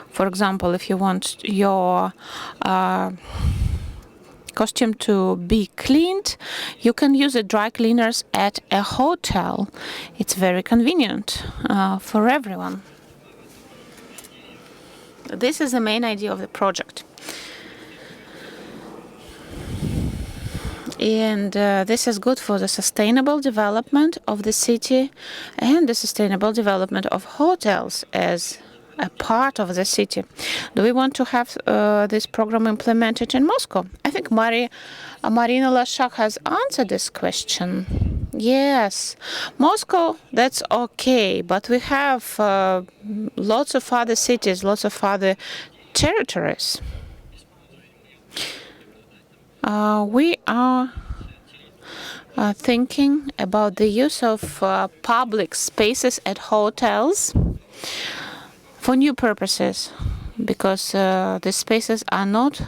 for example, if you want your costume to be cleaned, you can use the dry cleaners at a hotel. It's very convenient for everyone. This is the main idea of the project. And this is good for the sustainable development of the city and the sustainable development of hotels as a part of the city. Do we want to have this program implemented in Moscow? I think Marina Lashak has answered this question. Yes, Moscow, that's okay, but we have lots of other cities, lots of other territories. We are thinking about the use of public spaces at hotels for new purposes, because the spaces are not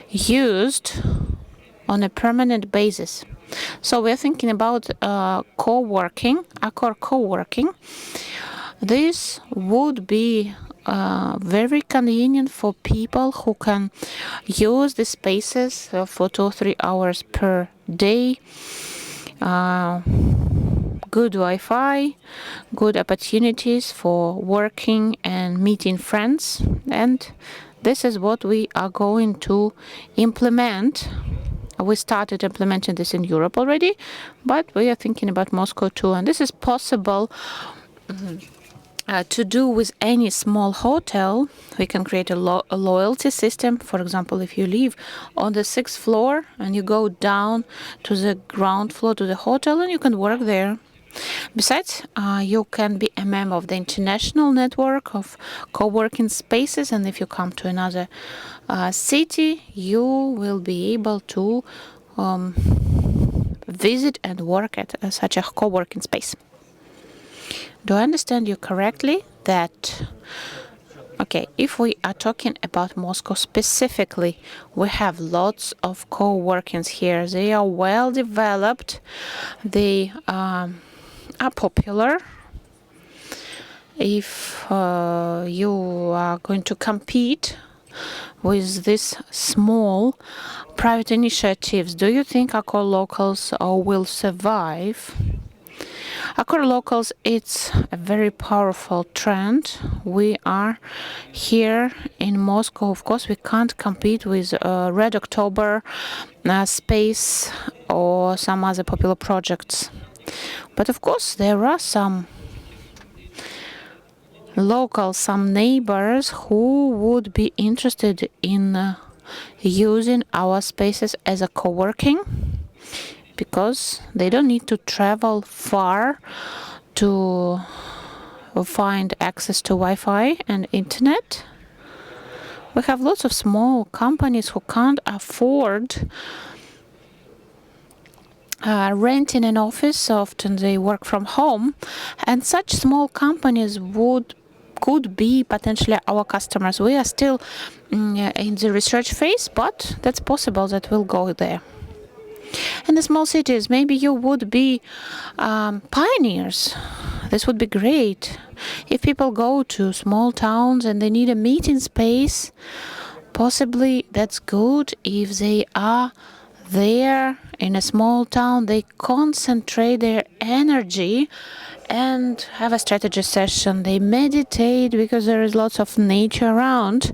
used on a permanent basis. So we're thinking about co-working, Accor co-working. This would be very convenient for people who can use the spaces for 2 or 3 hours per day. Good Wi-Fi, good opportunities for working and meeting friends. And this is what we are going to implement. We started implementing this in Europe already, but we are thinking about Moscow too. And this is possible to do with any small hotel. We can create a loyalty system. For example, if you live on the 6th floor and you go down to the ground floor to the hotel, and you can work there. Besides, you can be a member of the international network of co-working spaces, and if you come to another city, you will be able to visit and work at such a co-working space. Do I understand you correctly that, okay, if we are talking about Moscow specifically, we have lots of co-workings here. They are well developed. They are popular. If you are going to compete with these small private initiatives, do you think Accor Locals will survive? According to locals, it's a very powerful trend. We are here in Moscow. Of course, we can't compete with Red October, Space, or some other popular projects. But of course, there are some locals, some neighbors who would be interested in using our spaces as a co-working, because they don't need to travel far to find access to Wi-Fi and internet. We have lots of small companies who can't afford renting an office. Often they work from home, and such small companies could be potentially our customers. We are still in the research phase, but that's possible that we'll go there. In the small cities, maybe you would be pioneers. This would be great. If people go to small towns and they need a meeting space, possibly that's good. If they are there in a small town, they concentrate their energy and have a strategy session. They meditate because there is lots of nature around,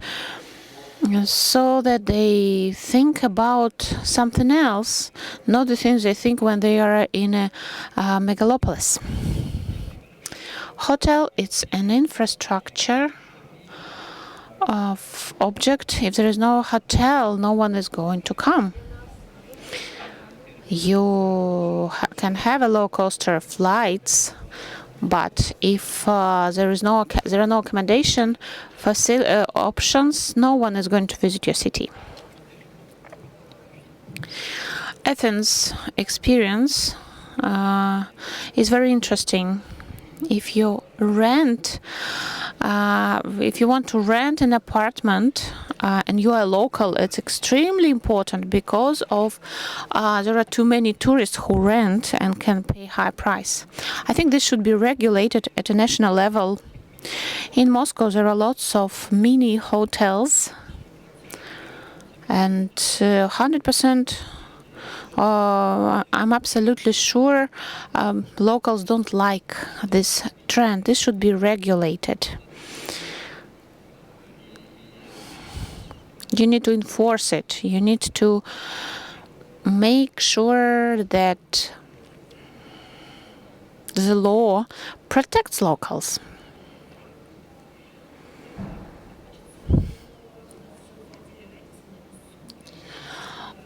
so that they think about something else, not the things they think when they are in a megalopolis. Hotel, it's an infrastructure of object. If there is no hotel, no one is going to come. You can have a low-coster flights, but if there are no accommodation options, no one is going to visit your city. Athens experience is very interesting. If you want to rent an apartment and you are local, it's extremely important, because of there are too many tourists who rent and can pay high price. I think this should be regulated at a national level. In Moscow, there are lots of mini hotels, and 100%. I'm absolutely sure locals don't like this trend. This should be regulated. You need to enforce it. You need to make sure that the law protects locals.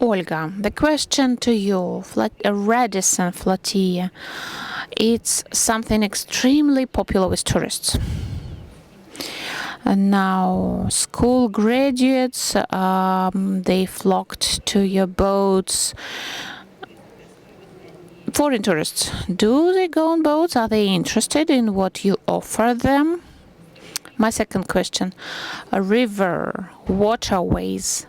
Olga, the question to you, Radisson Flotilla, it's something extremely popular with tourists. And now school graduates, they flocked to your boats. Foreign tourists, do they go on boats? Are they interested in what you offer them? My second question, a river, waterways.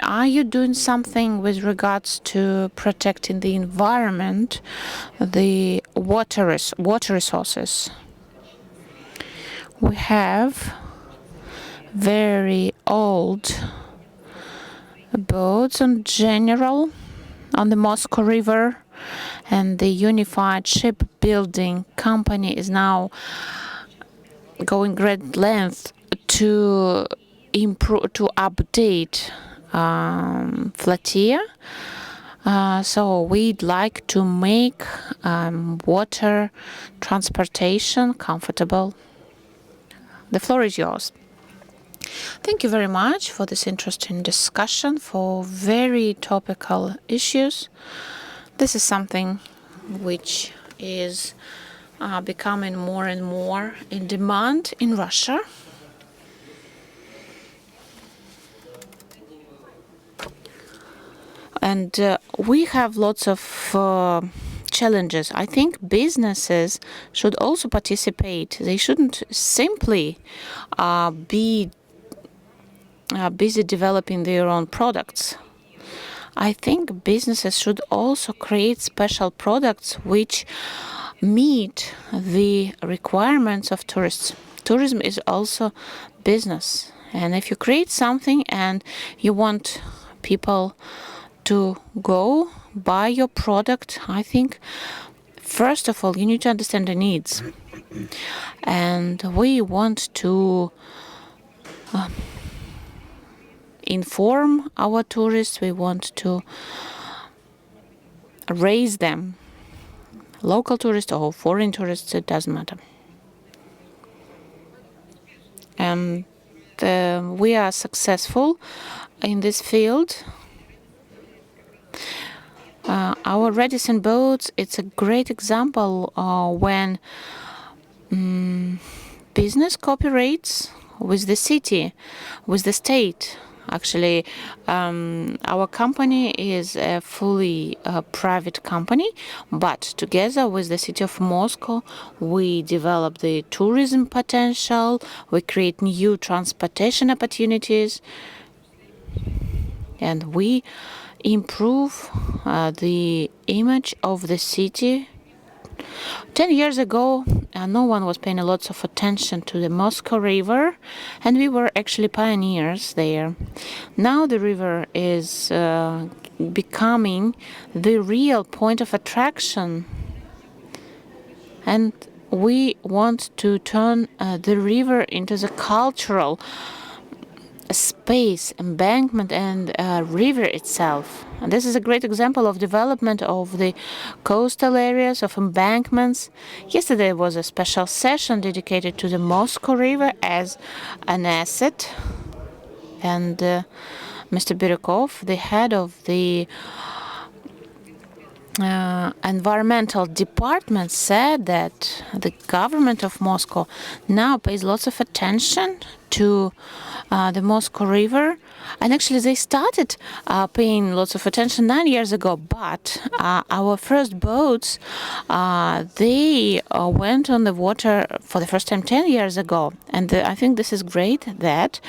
Are you doing something with regards to protecting the environment, the water resources? We have very old boats in general on the Moscow River, and the Unified Shipbuilding Company is now going great length to update flotilla. So we'd like to make water transportation comfortable. The floor is yours. Thank you very much for this interesting discussion, for very topical issues. This is something which is becoming more and more in demand in Russia. And we have lots of challenges. I think businesses should also participate. They shouldn't simply be busy developing their own products. I think businesses should also create special products which meet the requirements of tourists. Tourism is also business. And if you create something and you want people to go buy your product, I think, first of all, you need to understand the needs. And we want to inform our tourists, we want to raise them. Local tourists or foreign tourists, it doesn't matter. And we are successful in this field. Our Radisson boats, it's a great example when business cooperates with the city, with the state. Actually, our company is a fully private company, but together with the city of Moscow, we develop the tourism potential, we create new transportation opportunities, and we improve the image of the city. 10 years ago, no one was paying lots of attention to the Moscow River, and we were actually pioneers there. Now the river is becoming the real point of attraction, and we want to turn the river into the cultural space, embankment, and river itself. And this is a great example of development of the coastal areas, of embankments. Yesterday was a special session dedicated to the Moscow River as an asset. And Mr. Byrykov, the head of the environmental department, said that the government of Moscow now pays lots of attention to the Moscow River, and actually they started paying lots of attention 9 years ago, but our first boats, they went on the water for the first time 10 years ago, and I think this is great that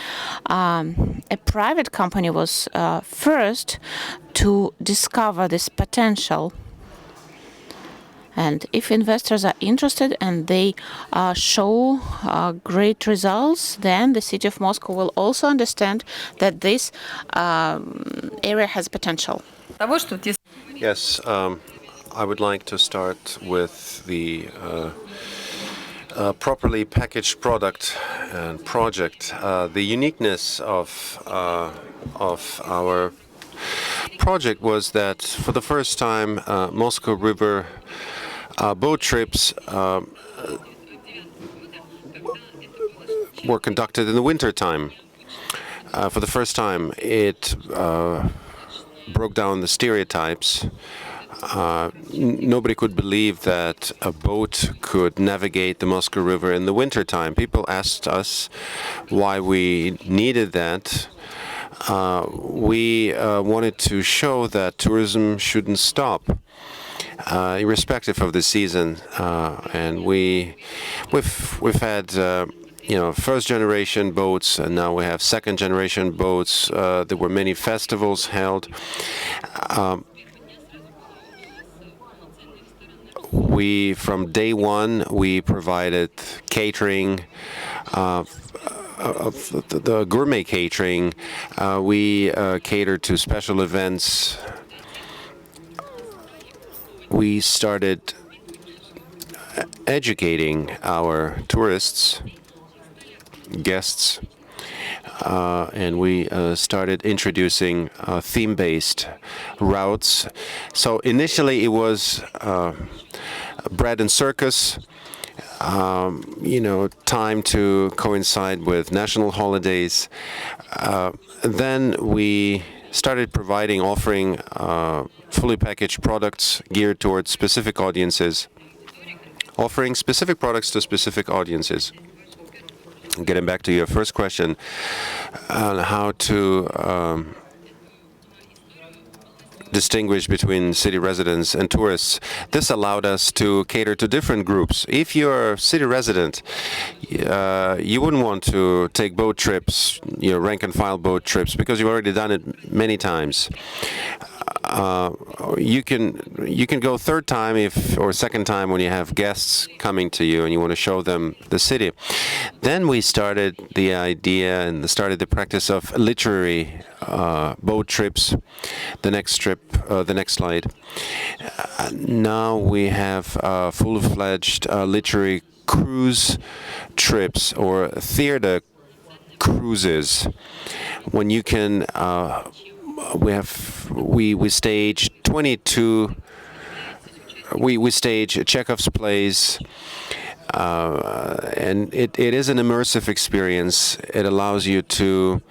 a private company was first to discover this potential. And if investors are interested and they show great results, then the city of Moscow will also understand that this area has potential. Yes, I would like to start with the properly packaged product and project. The uniqueness of our project was that for the first time, Moscow River boat trips were conducted in the winter time. For the first time, it broke down the stereotypes. Nobody could believe that a boat could navigate the Moscow River in the winter time. People asked us why we needed that. We wanted to show that tourism shouldn't stop, irrespective of the season, and we've had first generation boats, and now we have second generation boats. There were many festivals held. From day one, we provided catering. The gourmet catering, we cater to special events. We started educating our tourists, guests, and we started introducing theme-based routes. So initially it was bread and circus. Time to coincide with national holidays. Then we started offering fully packaged products geared towards specific audiences, offering specific products to specific audiences. Getting back to your first question on how to distinguish between city residents and tourists. This allowed us to cater to different groups. If you're a city resident, you wouldn't want to take boat trips, rank and file boat trips, because you've already done it many times. you can go third time or second time when you have guests coming to you and you want to show them the city. Then we started the idea and started the practice of literary boat trips. The next slide. Now we have full-fledged literary cruise trips or theater cruises, when you can we stage 22. We stage Chekhov's plays, and it is an immersive experience. It allows you to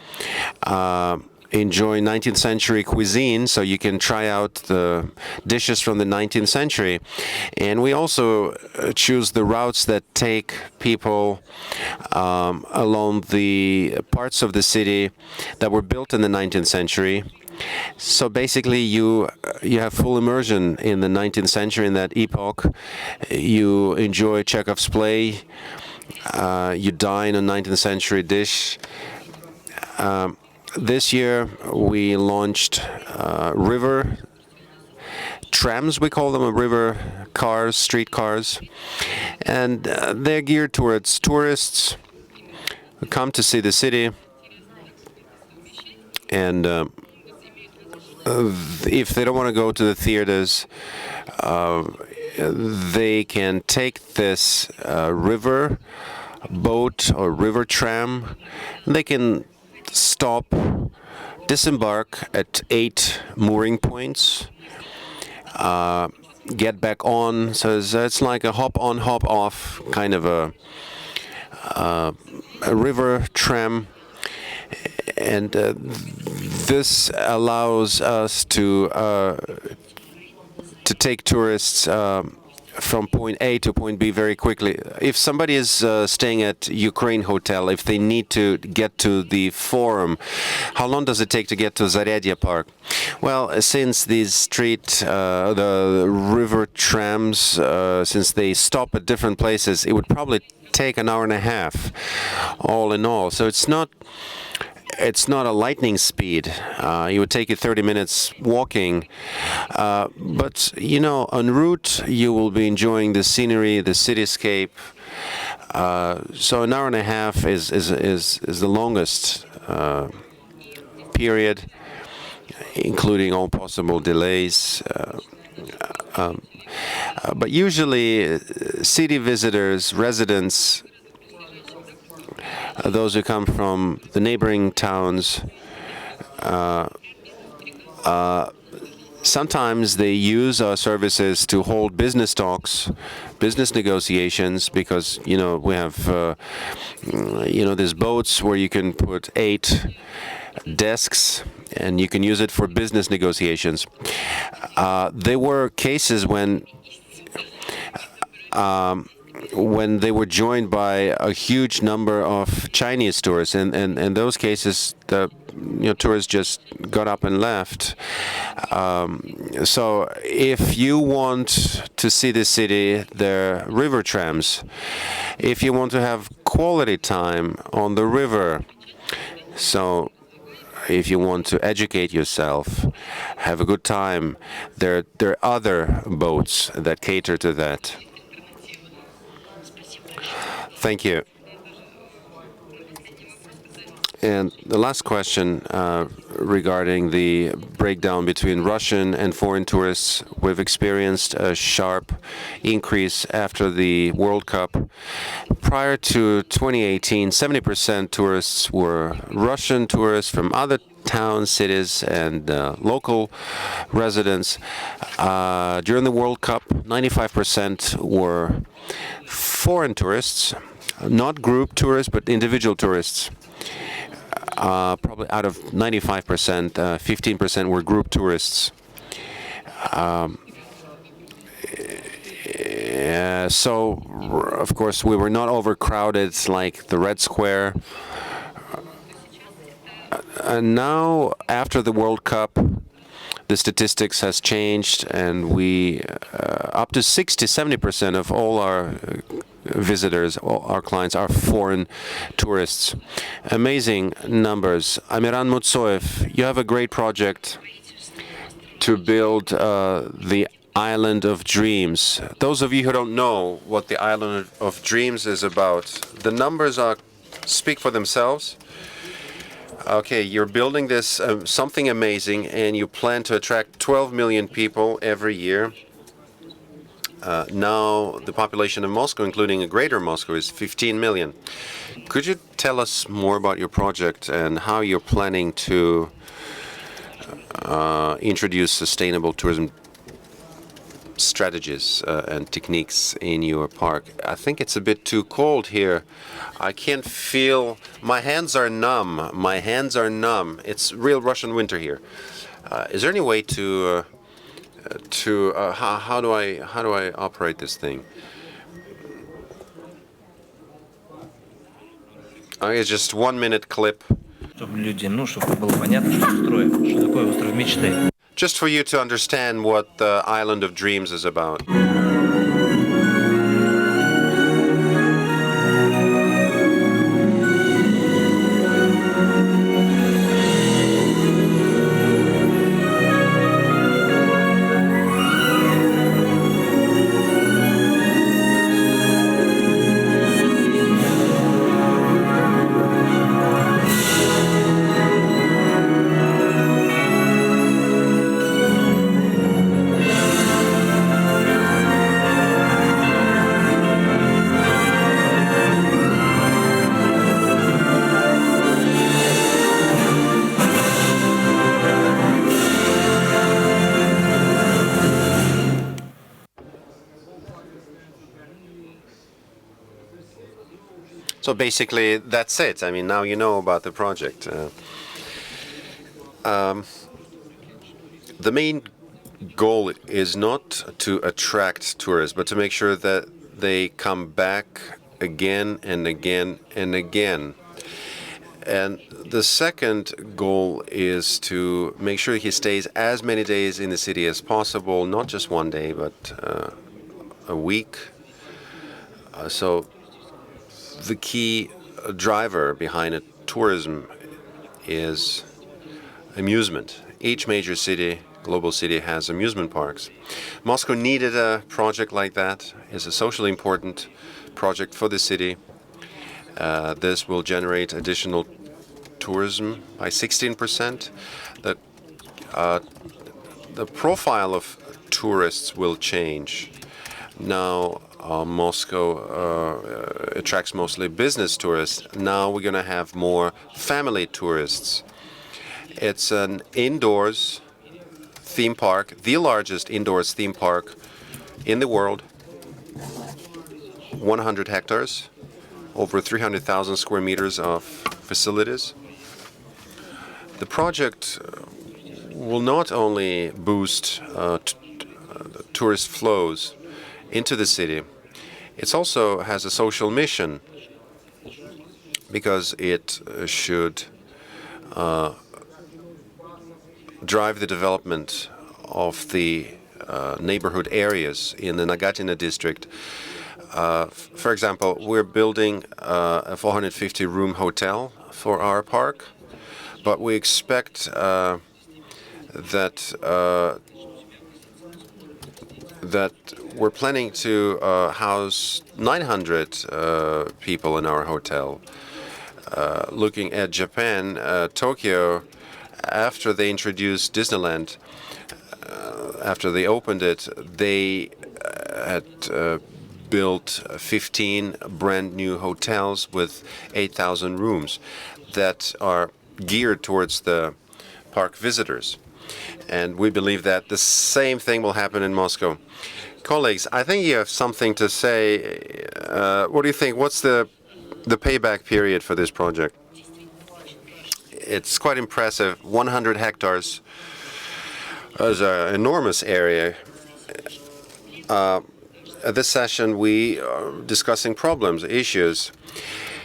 enjoy 19th century cuisine, so you can try out the dishes from the 19th century. And we also choose the routes that take people along the parts of the city that were built in the 19th century. So basically, you have full immersion in the 19th century, in that epoch. You enjoy Chekhov's play. You dine on 19th century dish. This year, we launched river trams, we call them, river cars, street cars. And they're geared towards tourists who come to see the city. And if they don't want to go to the theaters, they can take this river boat or river tram. They can stop, disembark at 8 mooring points, get back on. So it's like a hop-on, hop-off kind of a river tram. And this allows us to take tourists from point A to point B very quickly. If somebody is staying at Ukraine Hotel, if they need to get to the Forum, how long does it take to get to Zaryadye Park? Well, since these the river trams, since they stop at different places, it would probably take an hour and a half, all in all. So it's not a lightning speed. It would take you 30 minutes walking. But, en route, you will be enjoying the scenery, the cityscape. So an hour and a half is the longest period, including all possible delays. But usually, city visitors, residents, those who come from the neighboring towns, sometimes they use our services to hold business talks, business negotiations, because, we have, these boats where you can put 8 desks and you can use it for business negotiations. There were cases when they were joined by a huge number of Chinese tourists, and in those cases, the tourists just got up and left. So if you want to see the city, there are river trams. If you want to have quality time on the river, so if you want to educate yourself, have a good time, there are other boats that cater to that. Thank you. And the last question regarding the breakdown between Russian and foreign tourists. We've experienced a sharp increase after the World Cup. Prior to 2018, 70% tourists were Russian tourists from other towns, cities, and local residents. During the World Cup, 95% were foreign tourists, not group tourists, but individual tourists. Probably out of 95%, 15% were group tourists. So, of course, we were not overcrowded like the Red Square. And now, after the World Cup, the statistics has changed, and we up to 60-70% of all our visitors, all our clients, are foreign tourists. Amazing numbers. Amiran Mutsoev, you have a great project to build the Island of Dreams. Those of you who don't know what the Island of Dreams is about, the numbers speak for themselves. Okay, you're building this something amazing, and you plan to attract 12 million people every year. Now the population of Moscow, including Greater Moscow, is 15 million. Could you tell us more about your project and how you're planning to introduce sustainable tourism strategies and techniques in your park? I think it's a bit too cold here. I can't feel, my hands are numb. My hands are numb. It's real Russian winter here. Is there any way to how do I operate this thing? It's just 1 minute clip. Just for you to understand what the Island of Dreams is about. So basically, that's it. I mean, now you know about the project. The main goal is not to attract tourists, but to make sure that they come back again and again and again. And the second goal is to make sure he stays as many days in the city as possible, not just 1 day, but a week. So the key driver behind tourism is amusement. Each major city, global city, has amusement parks. Moscow needed a project like that. It's a socially important project for the city. This will generate additional tourism by 16%. The profile of tourists will change. Now, Moscow attracts mostly business tourists. Now we're going to have more family tourists. It's an indoors theme park, the largest indoors theme park in the world. 100 hectares, over 300,000 square meters of facilities. The project will not only boost tourist flows into the city, it also has a social mission because it should drive the development of the neighborhood areas in the Nagatina district. For example, we're building a 450-room hotel for our park, but we expect that we're planning to house 900 people in our hotel. Looking at Japan, Tokyo, after they introduced Disneyland, after they opened it, they had built 15 brand new hotels with 8,000 rooms that are geared towards the park visitors. And we believe that the same thing will happen in Moscow. Colleagues, I think you have something to say. What do you think? What's the payback period for this project? It's quite impressive. 100 hectares is an enormous area. At this session, we are discussing problems, issues.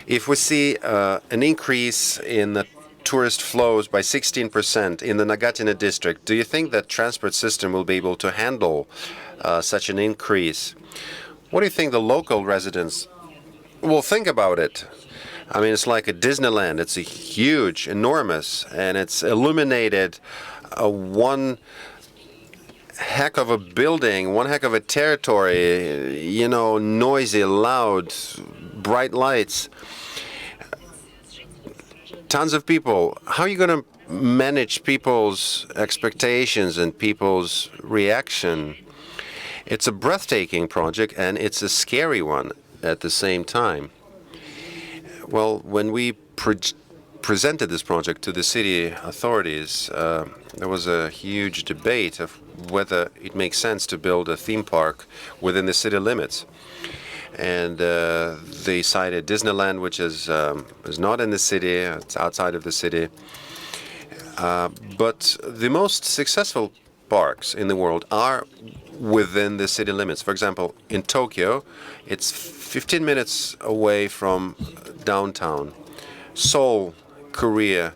If we see an increase in the tourist flows by 16% in the Nagatina district, do you think that transport system will be able to handle such an increase? What do you think the local residents will think about it? I mean, it's like a Disneyland. It's a huge, enormous, and it's illuminated 1 heck of a building, one heck of a territory, you know, noisy, loud, bright lights, tons of people. How are you going to manage people's expectations and people's reaction? It's a breathtaking project, and it's a scary one at the same time. Well, when we presented this project to the city authorities, there was a huge debate of whether it makes sense to build a theme park within the city limits. And they cited Disneyland, which is not in the city, it's outside of the city. But the most successful parks in the world are within the city limits. For example, in Tokyo, it's 15 minutes away from downtown. Seoul, Korea,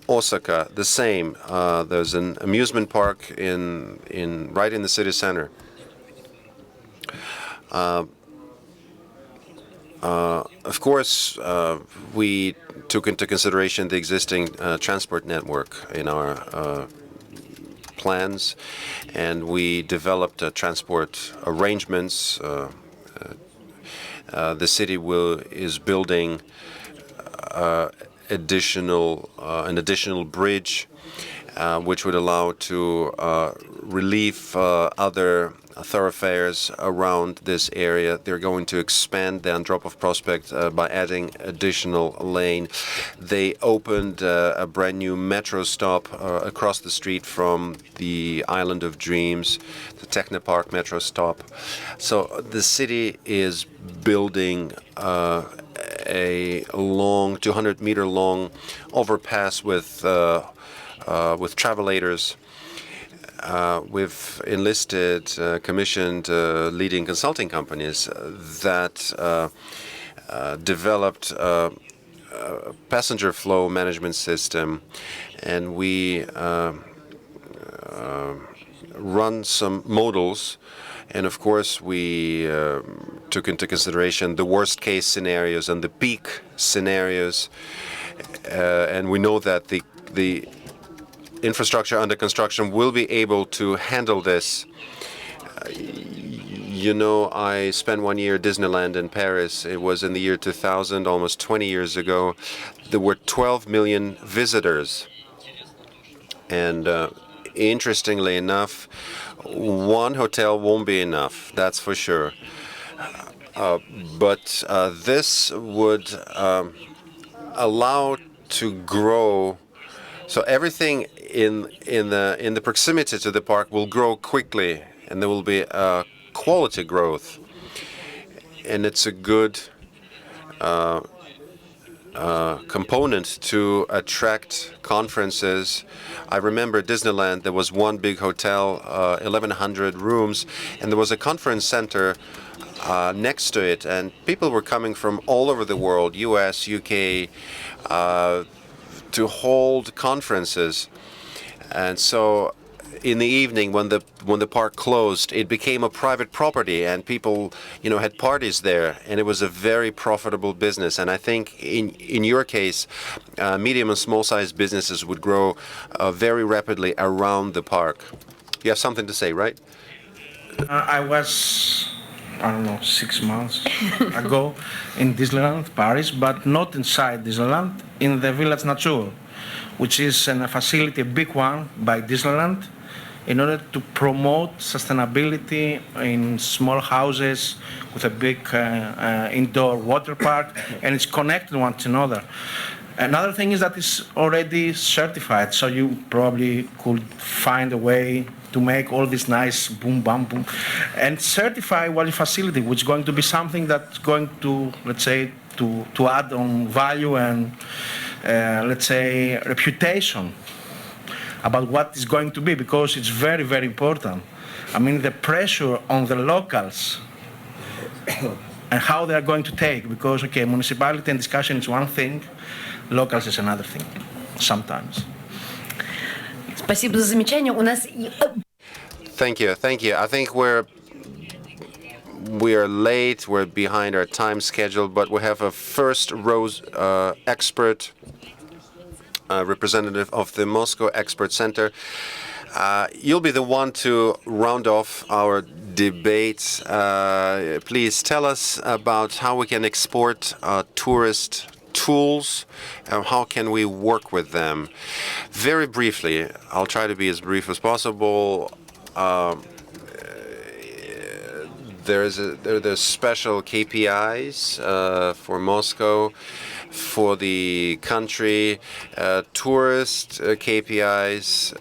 Osaka, the same. There's an amusement park right in the city center. Of course, we took into consideration the existing transport network in our plans, and we developed transport arrangements. The city is building an additional bridge, which would allow to relieve other thoroughfares around this area. They're going to expand the Andropov Prospect by adding additional lane. They opened a brand new metro stop across the street from the Island of Dreams, the Technopark metro stop. So the city is building a long, 200-meter long overpass with travelators. We've enlisted, commissioned leading consulting companies that developed a passenger flow management system, and we run some modals. And of course, we took into consideration the worst case scenarios and the peak scenarios. And we know that the infrastructure under construction will be able to handle this. You know, I spent 1 year at Disneyland in Paris. It was in the year 2000, almost 20 years ago. There were 12 million visitors. And interestingly enough, one hotel won't be enough, that's for sure. But this would allow to grow. So everything in the proximity to the park will grow quickly, and there will be quality growth. And it's a good component to attract conferences. I remember Disneyland, there was one big hotel, 1,100 rooms, and there was a conference center next to it, and people were coming from all over the world, US, UK, to hold conferences. And so in the evening, when the park closed, it became a private property, and people, you know, had parties there, and it was a very profitable business. And I think in your case, medium and small-sized businesses would grow very rapidly around the park. You have something to say, right? I was, I don't know, 6 months ago in Disneyland, Paris, but not inside Disneyland, in the Village Nature, which is a facility, a big one, by Disneyland, in order to promote sustainability in small houses with a big indoor water park, and it's connected one to another. Another thing is that it's already certified, so you probably could find a way to make all this nice boom, bam, boom, and certify one facility, which is going to be something that's going to, let's say, to add on value and, let's say, reputation about what is going to be, because it's very, very important. I mean, the pressure on the locals and how they are going to take, because, okay, municipality and discussion is one thing, locals is another thing, sometimes. Спасибо за замечание. У нас... Thank you. I think we are late, we're behind our time schedule, but we have a first row expert, representative of the Moscow Expert Center. You'll be the one to round off our debate. Please tell us about how we can export tourist tools and how can we work with them. Very briefly, I'll try to be as brief as possible. There's special KPIs for Moscow, for the country, tourist KPIs,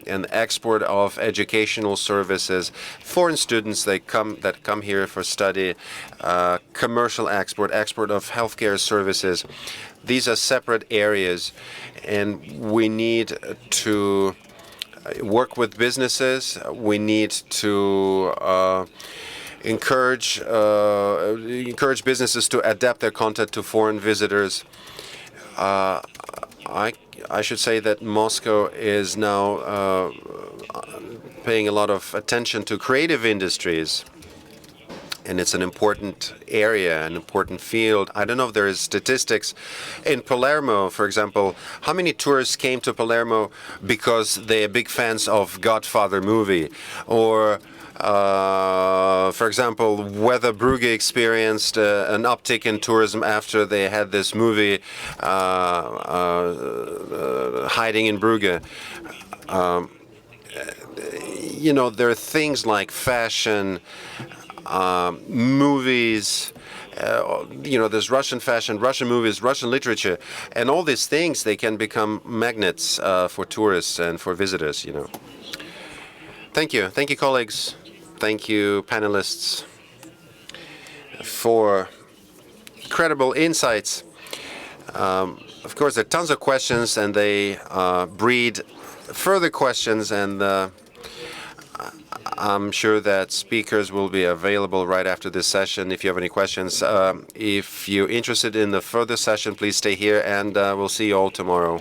and export of educational services, foreign students that come here for study, commercial export of healthcare services. These are separate areas, and we need to work with businesses. We need to encourage businesses to adapt their content to foreign visitors. I should say that Moscow is now paying a lot of attention to creative industries, and it's an important area, an important field. I don't know if there is statistics. In Palermo, for example, how many tourists came to Palermo because they are big fans of Godfather movie, or for example, whether Brugge experienced an uptick in tourism after they had this movie Hiding in Brugge. There are things like fashion, movies, there's Russian fashion, Russian movies, Russian literature, and all these things, they can become magnets for tourists and for visitors, Thank you. Thank you, colleagues. Thank you, panelists, for credible insights. Of course, there are tons of questions, and they breed further questions, and I'm sure that speakers will be available right after this session if you have any questions. If you're interested in the further session, please stay here, and we'll see you all tomorrow.